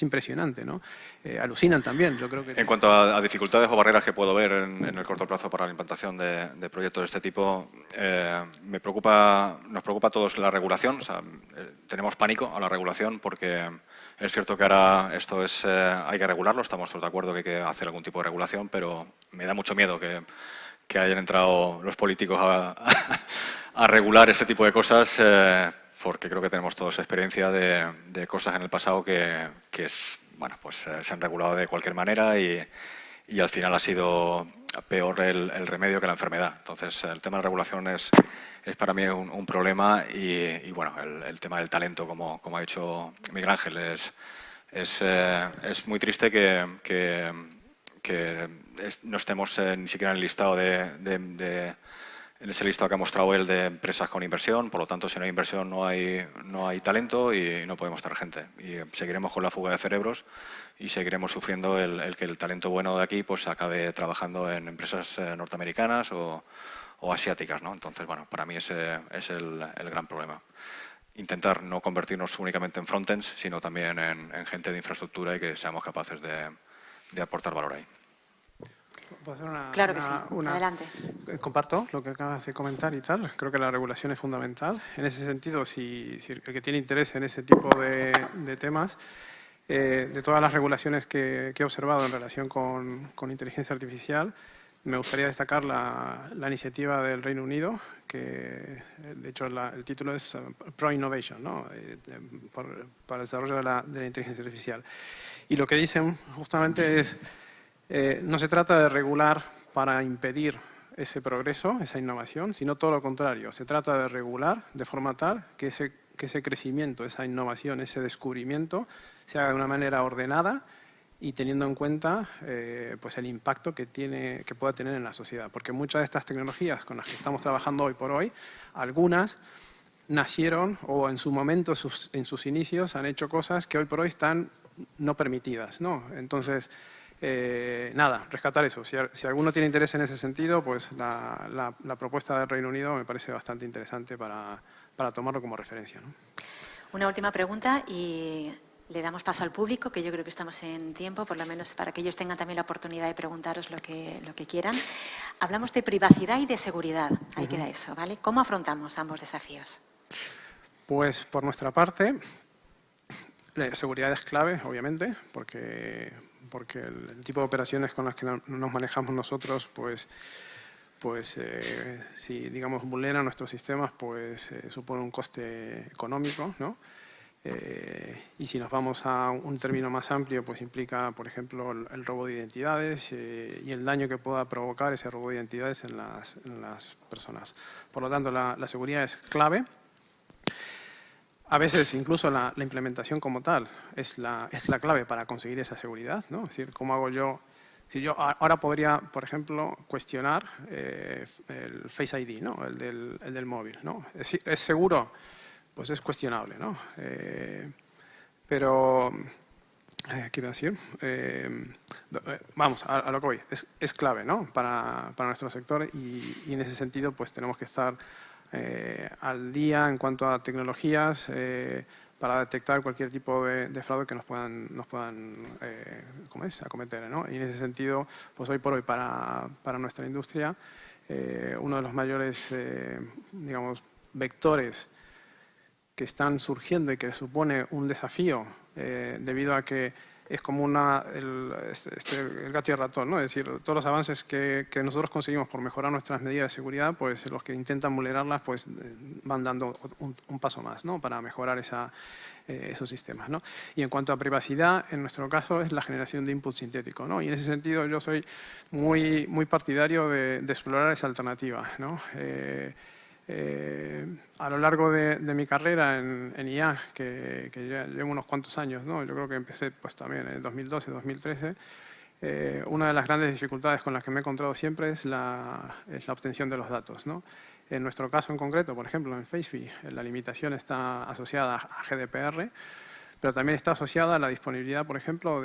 impresionante, ¿no? Alucinan también, yo creo que... En cuanto a dificultades o barreras que puedo ver en el corto plazo para la implantación de proyectos de este tipo, nos preocupa a todos la regulación. O sea, tenemos pánico a la regulación porque es cierto que ahora esto hay que regularlo, estamos todos de acuerdo que hay que hacer algún tipo de regulación, pero me da mucho miedo que hayan entrado los políticos a regular este tipo de cosas, porque creo que tenemos todos experiencia de cosas en el pasado que bueno, pues se han regulado de cualquier manera y al final ha sido peor el remedio que la enfermedad. Entonces, el tema de la regulación es para mí un problema y bueno, el tema del talento, como ha dicho Miguel Ángel, es muy triste que no estemos ni siquiera en el listado en ese listado que ha mostrado él de empresas con inversión. Por lo tanto, si no hay inversión no hay talento y no podemos tener gente. Y seguiremos con la fuga de cerebros y seguiremos sufriendo el que el talento bueno de aquí pues acabe trabajando en empresas norteamericanas o asiáticas, ¿no? Entonces, bueno, para mí ese es el gran problema. Intentar no convertirnos únicamente en frontends, sino también en gente de infraestructura y que seamos capaces de aportar valor ahí. Claro que sí. Adelante. Comparto lo que acabas de comentar y tal. Creo que la regulación es fundamental. En ese sentido, si el que tiene interés en ese tipo de temas, de todas las regulaciones que he observado en relación con inteligencia artificial, me gustaría destacar la iniciativa del Reino Unido, que de hecho el título es Pro Innovation, ¿no? Para el desarrollo de la inteligencia artificial. Y lo que dicen justamente es, no se trata de regular para impedir ese progreso, esa innovación, sino todo lo contrario. Se trata de regular de forma tal que ese crecimiento, esa innovación, ese descubrimiento se haga de una manera ordenada y teniendo en cuenta pues el impacto que pueda tener en la sociedad. Porque muchas de estas tecnologías con las que estamos trabajando hoy por hoy, algunas nacieron o en su momento, en sus inicios, han hecho cosas que hoy por hoy están no permitidas, ¿no? Entonces, nada, rescatar eso. Si alguno tiene interés en ese sentido, pues la propuesta del Reino Unido me parece bastante interesante para tomarlo como referencia, ¿no? Una última pregunta y le damos paso al público, que yo creo que estamos en tiempo, por lo menos para que ellos tengan también la oportunidad de preguntaros lo que quieran. Hablamos de privacidad y de seguridad. Ahí queda eso, ¿vale? ¿Cómo afrontamos ambos desafíos? Pues por nuestra parte, la seguridad es clave, obviamente, porque el tipo de operaciones con las que nos manejamos nosotros, pues si digamos vulneran nuestros sistemas, pues supone un coste económico, ¿no? Y si nos vamos a un término más amplio, pues implica, por ejemplo, el robo de identidades y el daño que pueda provocar ese robo de identidades en las personas. Por lo tanto, la seguridad es clave. a veces incluso la implementación como tal es la clave para conseguir esa seguridad, ¿no? Es decir, ¿cómo hago yo? Si yo ahora podría, por ejemplo, cuestionar el Face ID, ¿no? El del móvil, ¿no? ¿Es seguro? Pues es cuestionable, ¿no? Pero, ¿qué iba a decir? Vamos, a lo que voy. Es clave, ¿no? Para nuestro sector y en ese sentido pues tenemos que estar al día en cuanto a tecnologías para detectar cualquier tipo de fraude que nos puedan ¿cómo es? Acometer, ¿no? Y en ese sentido, pues hoy por hoy para nuestra industria, uno de los mayores, digamos, vectores que están surgiendo y que supone un desafío debido a que es como el gato y el ratón, ¿no? Es decir, todos los avances que nosotros conseguimos por mejorar nuestras medidas de seguridad, pues los que intentan vulnerarlas pues van dando un paso más, ¿no? Para mejorar esos sistemas, ¿no? Y en cuanto a privacidad, en nuestro caso es la generación de input sintético, ¿no? Y en ese sentido yo soy muy partidario de explorar esa alternativa, ¿no? A lo largo de mi carrera en IA, que ya llevo unos cuantos años, ¿no? Yo creo que empecé pues también en 2012, 2013, una de las grandes dificultades con las que me he encontrado siempre es la obtención de los datos, ¿no? En nuestro caso en concreto, por ejemplo, en FaceFi, la limitación está asociada a GDPR, pero también está asociada a la disponibilidad, por ejemplo,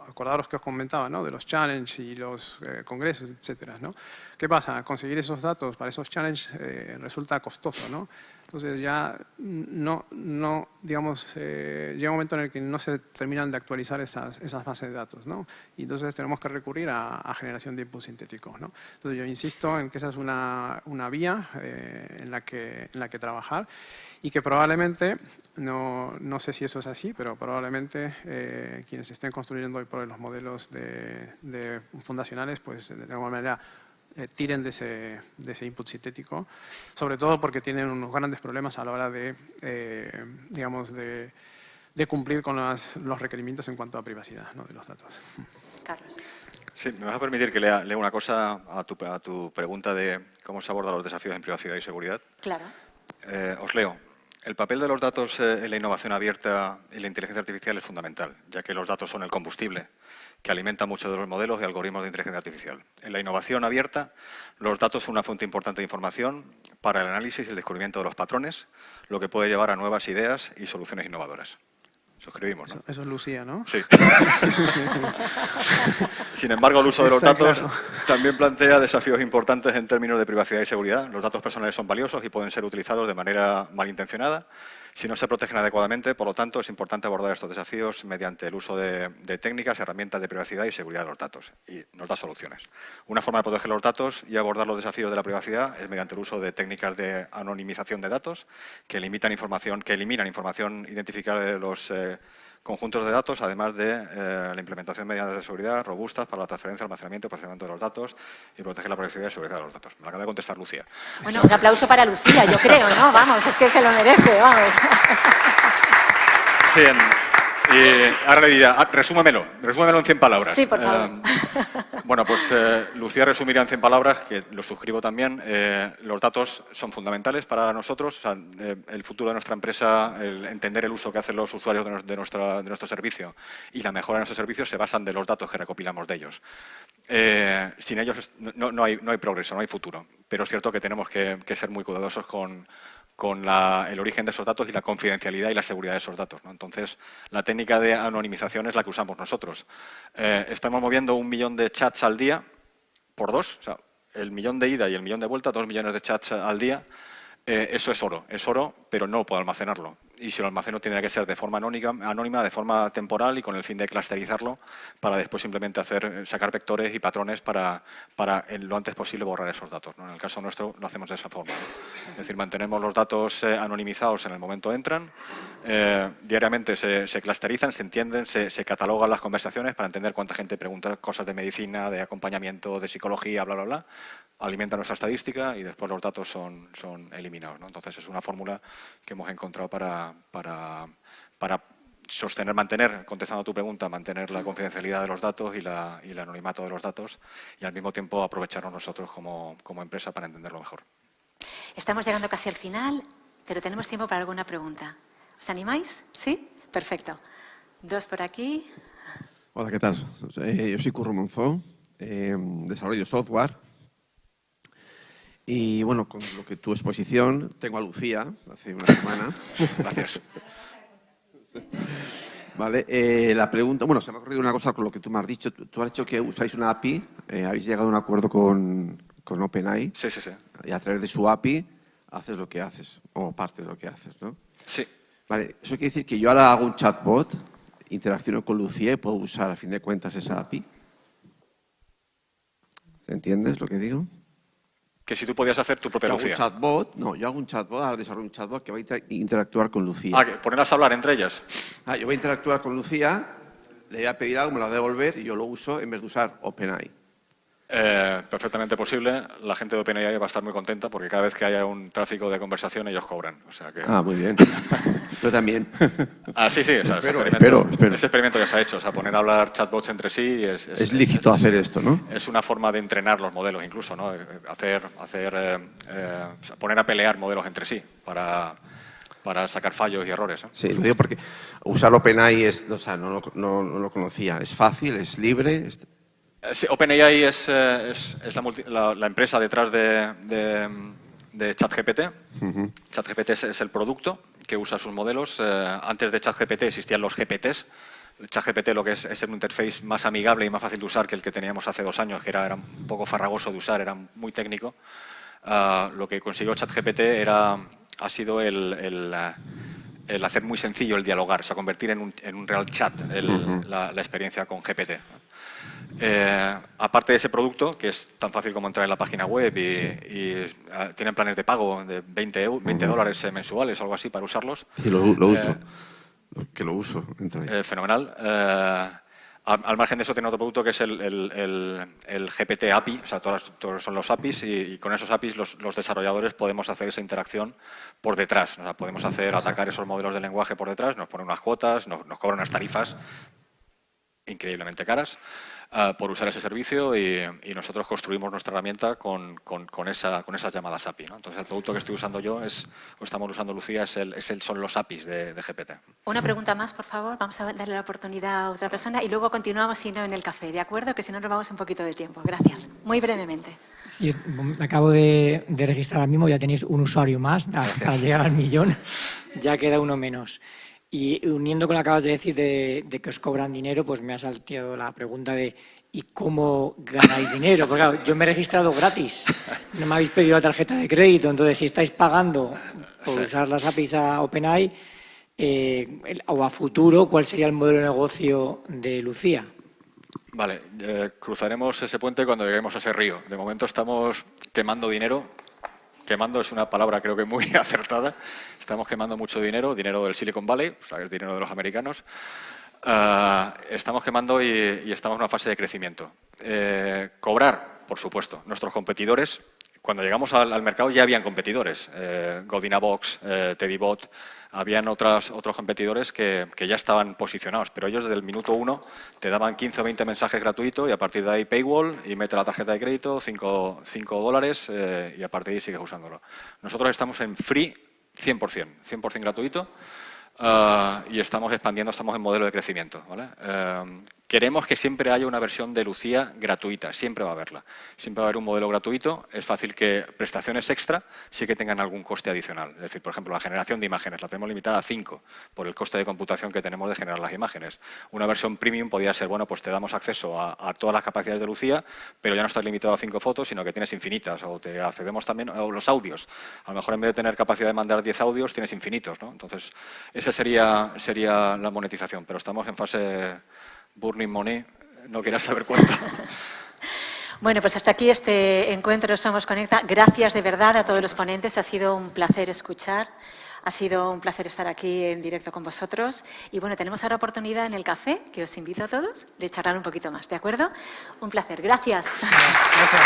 acordaros que os comentaba, ¿no? De los challenges y los congresos, etcétera, ¿no? ¿Qué pasa? Conseguir esos datos para esos challenges resulta costoso, ¿no? Entonces ya digamos, llega un momento en el que no se terminan de actualizar esas bases de datos, ¿no? Y entonces tenemos que recurrir a generación de input sintéticos, ¿no? Entonces yo insisto en que esa es una vía en la que trabajar y que probablemente, no sé si eso es así, pero probablemente quienes estén construyendo hoy por hoy los modelos de fundacionales, pues de alguna manera tiren de ese input sintético, sobre todo porque tienen unos grandes problemas a la hora de, digamos, de cumplir con los requerimientos en cuanto a privacidad, ¿no? De los datos. Carlos. Sí, me vas a permitir que lea una cosa a tu pregunta de cómo se abordan los desafíos en privacidad y seguridad. Claro. Os leo. El papel de los datos en la innovación abierta y la inteligencia artificial es fundamental, ya que los datos son el combustible que alimenta muchos de los modelos y algoritmos de inteligencia artificial. En la innovación abierta, los datos son una fuente importante de información para el análisis y el descubrimiento de los patrones, lo que puede llevar a nuevas ideas y soluciones innovadoras. Suscribimos, ¿no? Eso es Lucía, ¿no? Sí. Sin embargo, el uso de los datos también plantea desafíos importantes en términos de privacidad y seguridad. Los datos personales son valiosos y pueden ser utilizados de manera malintencionada si no se protegen adecuadamente. Por lo tanto, es importante abordar estos desafíos mediante el uso de técnicas, herramientas de privacidad y seguridad de los datos. Y nos da soluciones. Una forma de proteger los datos y abordar los desafíos de la privacidad es mediante el uso de técnicas de anonimización de datos que eliminan información identificada de los conjuntos de datos, además de la implementación de medidas de seguridad robustas para la transferencia, almacenamiento y procesamiento de los datos y proteger la privacidad y seguridad de los datos. Me lo acaba de contestar Lucía. Bueno, un aplauso para Lucía, yo creo, ¿no? Vamos, es que se lo merece, vamos. Sí, y ahora le dirá, resúmemelo en 100 palabras. Sí, por favor. Bueno, pues Lucía resumiría en 100 palabras, que lo suscribo también. Los datos son fundamentales para nosotros. O sea, el futuro de nuestra empresa, el entender el uso que hacen los usuarios de nuestro servicio y la mejora de nuestros servicios se basan de los datos que recopilamos de ellos. Sin ellos no hay progreso, no hay futuro. Pero es cierto que tenemos que ser muy cuidadosos con el origen de esos datos y la confidencialidad y la seguridad de esos datos, ¿no? Entonces, la técnica de anonimización es la que usamos nosotros. Estamos moviendo 1 millón de chats al día por 2, o sea, el millón de ida y el millón de vuelta, 2 millones de chats al día. Eso es oro, pero no puedo almacenarlo. Y si lo almaceno tendría que ser de forma anónima, de forma temporal y con el fin de clusterizarlo para después simplemente sacar vectores y patrones para en lo antes posible borrar esos datos, ¿no? En el caso nuestro lo hacemos de esa forma, ¿no? Es decir, mantenemos los datos anonimizados en el momento entran, diariamente se clusterizan, se entienden, se catalogan las conversaciones para entender cuánta gente pregunta cosas de medicina, de acompañamiento, de psicología, bla, bla, bla. Alimenta nuestra estadística y después los datos son eliminados, ¿no? Entonces es una fórmula que hemos encontrado para mantener, contestando a tu pregunta, mantener la confidencialidad de los datos y el anonimato de los datos y al mismo tiempo aprovecharnos nosotros como empresa para entenderlo mejor. Estamos llegando casi al final, pero tenemos tiempo para alguna pregunta. ¿Os animáis? ¿Sí? Perfecto. 2 por aquí. Hola, ¿qué tal? Yo soy Curro Monzó, desarrollo software. Y bueno, con lo que tu exposición, tengo a Lucía hace una semana. Gracias. Vale, la pregunta, bueno, se me ha ocurrido una cosa con lo que tú me has dicho. Tú has dicho que usáis una API, habéis llegado a un acuerdo con OpenAI. Sí, sí, sí. Y a través de su API haces lo que haces, o parte de lo que haces, ¿no? Sí. Vale, eso quiere decir que yo ahora hago un chatbot, interacciono con Lucía y puedo usar, a fin de cuentas, esa API. ¿Entiendes lo que digo? Que si tú podías hacer tu propia Yo hago un Lucía. chatbot, no, yo hago un chatbot, ahora desarrollo un chatbot que va a interactuar con Lucía. Ah, que ponerlas a hablar entre ellas. Yo voy a interactuar con Lucía, le voy a pedir algo, me lo va a devolver y yo lo uso en vez de usar OpenAI. Perfectamente posible. La gente de OpenAI va a estar muy contenta porque cada vez que haya un tráfico de conversación ellos cobran. O sea que... Muy bien. Yo también. Sí. O sea, Espero. Ese experimento ya se ha hecho. O sea, poner a hablar chatbots entre sí Es lícito hacer esto, ¿no? Es una forma de entrenar los modelos incluso, ¿no? Poner a pelear modelos entre sí para sacar fallos y errores, ¿no? Sí, lo digo porque usar OpenAI no lo conocía. Es fácil, es libre. Sí, OpenAI es la empresa detrás de ChatGPT. ChatGPT es el producto que usa sus modelos. Antes de ChatGPT existían los GPTs. ChatGPT lo que es un interface más amigable y más fácil de usar que el que teníamos hace 2 años, que era un poco farragoso de usar, era muy técnico. Lo que consiguió ChatGPT ha sido el hacer muy sencillo el dialogar, o sea, convertir en un real chat la experiencia con GPT. Aparte de ese producto, que es tan fácil como entrar en la página web y tienen planes de pago de $20 mensuales o algo así para usarlos. Sí, lo uso. Lo uso. Fenomenal. Al margen de eso tiene otro producto que es el GPT API, o sea, todos son los APIs y con esos APIs los desarrolladores podemos hacer esa interacción por detrás. O sea, podemos atacar esos modelos de lenguaje por detrás, nos ponen unas cuotas, nos cobran unas tarifas increíblemente caras por usar ese servicio y nosotros construimos nuestra herramienta con esas llamadas API, ¿no? Entonces el producto que estoy usando yo o estamos usando Lucía son los APIs de GPT. Una pregunta más, por favor. Vamos a darle la oportunidad a otra persona y luego continuamos, si no, en el café, ¿de acuerdo? Que si no nos vamos un poquito de tiempo. Gracias. Muy brevemente. Sí, me acabo de registrar ahora mismo, ya tenéis un usuario más para llegar al 1.000.000, ya queda uno menos. Y uniendo con lo que acabas de decir de que os cobran dinero, pues me ha saltado la pregunta de ¿y cómo ganáis dinero? Porque claro, yo me he registrado gratis, no me habéis pedido la tarjeta de crédito, entonces si estáis pagando por usar las APIs a OpenAI o a futuro, ¿cuál sería el modelo de negocio de Lucía? Vale, cruzaremos ese puente cuando lleguemos a ese río. De momento estamos quemando dinero. Quemando es una palabra creo que muy acertada. Estamos quemando mucho dinero del Silicon Valley, o sea, es dinero de los americanos. Estamos quemando y estamos en una fase de crecimiento. Cobrar, por supuesto. Nuestros competidores, cuando llegamos al mercado ya habían competidores. Godinabox, Teddybot, habían otros competidores que ya estaban posicionados, pero ellos desde el minuto 1 te daban 15 o 20 mensajes gratuitos y a partir de ahí paywall y mete la tarjeta de crédito, $5 y a partir de ahí sigues usándolo. Nosotros estamos en free 100% gratuito y estamos expandiendo, estamos en modelo de crecimiento, ¿vale? Queremos que siempre haya una versión de Lucía gratuita, siempre va a haberla. Siempre va a haber un modelo gratuito, es fácil que prestaciones extra sí que tengan algún coste adicional. Es decir, por ejemplo, la generación de imágenes la tenemos limitada a 5 por el coste de computación que tenemos de generar las imágenes. Una versión premium podría ser, bueno, pues te damos acceso a todas las capacidades de Lucía, pero ya no estás limitado a 5 fotos, sino que tienes infinitas, o te accedemos también a los audios. A lo mejor en vez de tener capacidad de mandar 10 audios, tienes infinitos, ¿no? Entonces, esa sería la monetización, pero estamos en fase burning money, no quieras saber cuánto. Bueno, pues hasta aquí este encuentro Somos Conecta. Gracias de verdad a todos los ponentes. Ha sido un placer escuchar. Ha sido un placer estar aquí en directo con vosotros. Y bueno, tenemos ahora oportunidad en el café, que os invito a todos, de charlar un poquito más, ¿de acuerdo? Un placer. Gracias. Gracias.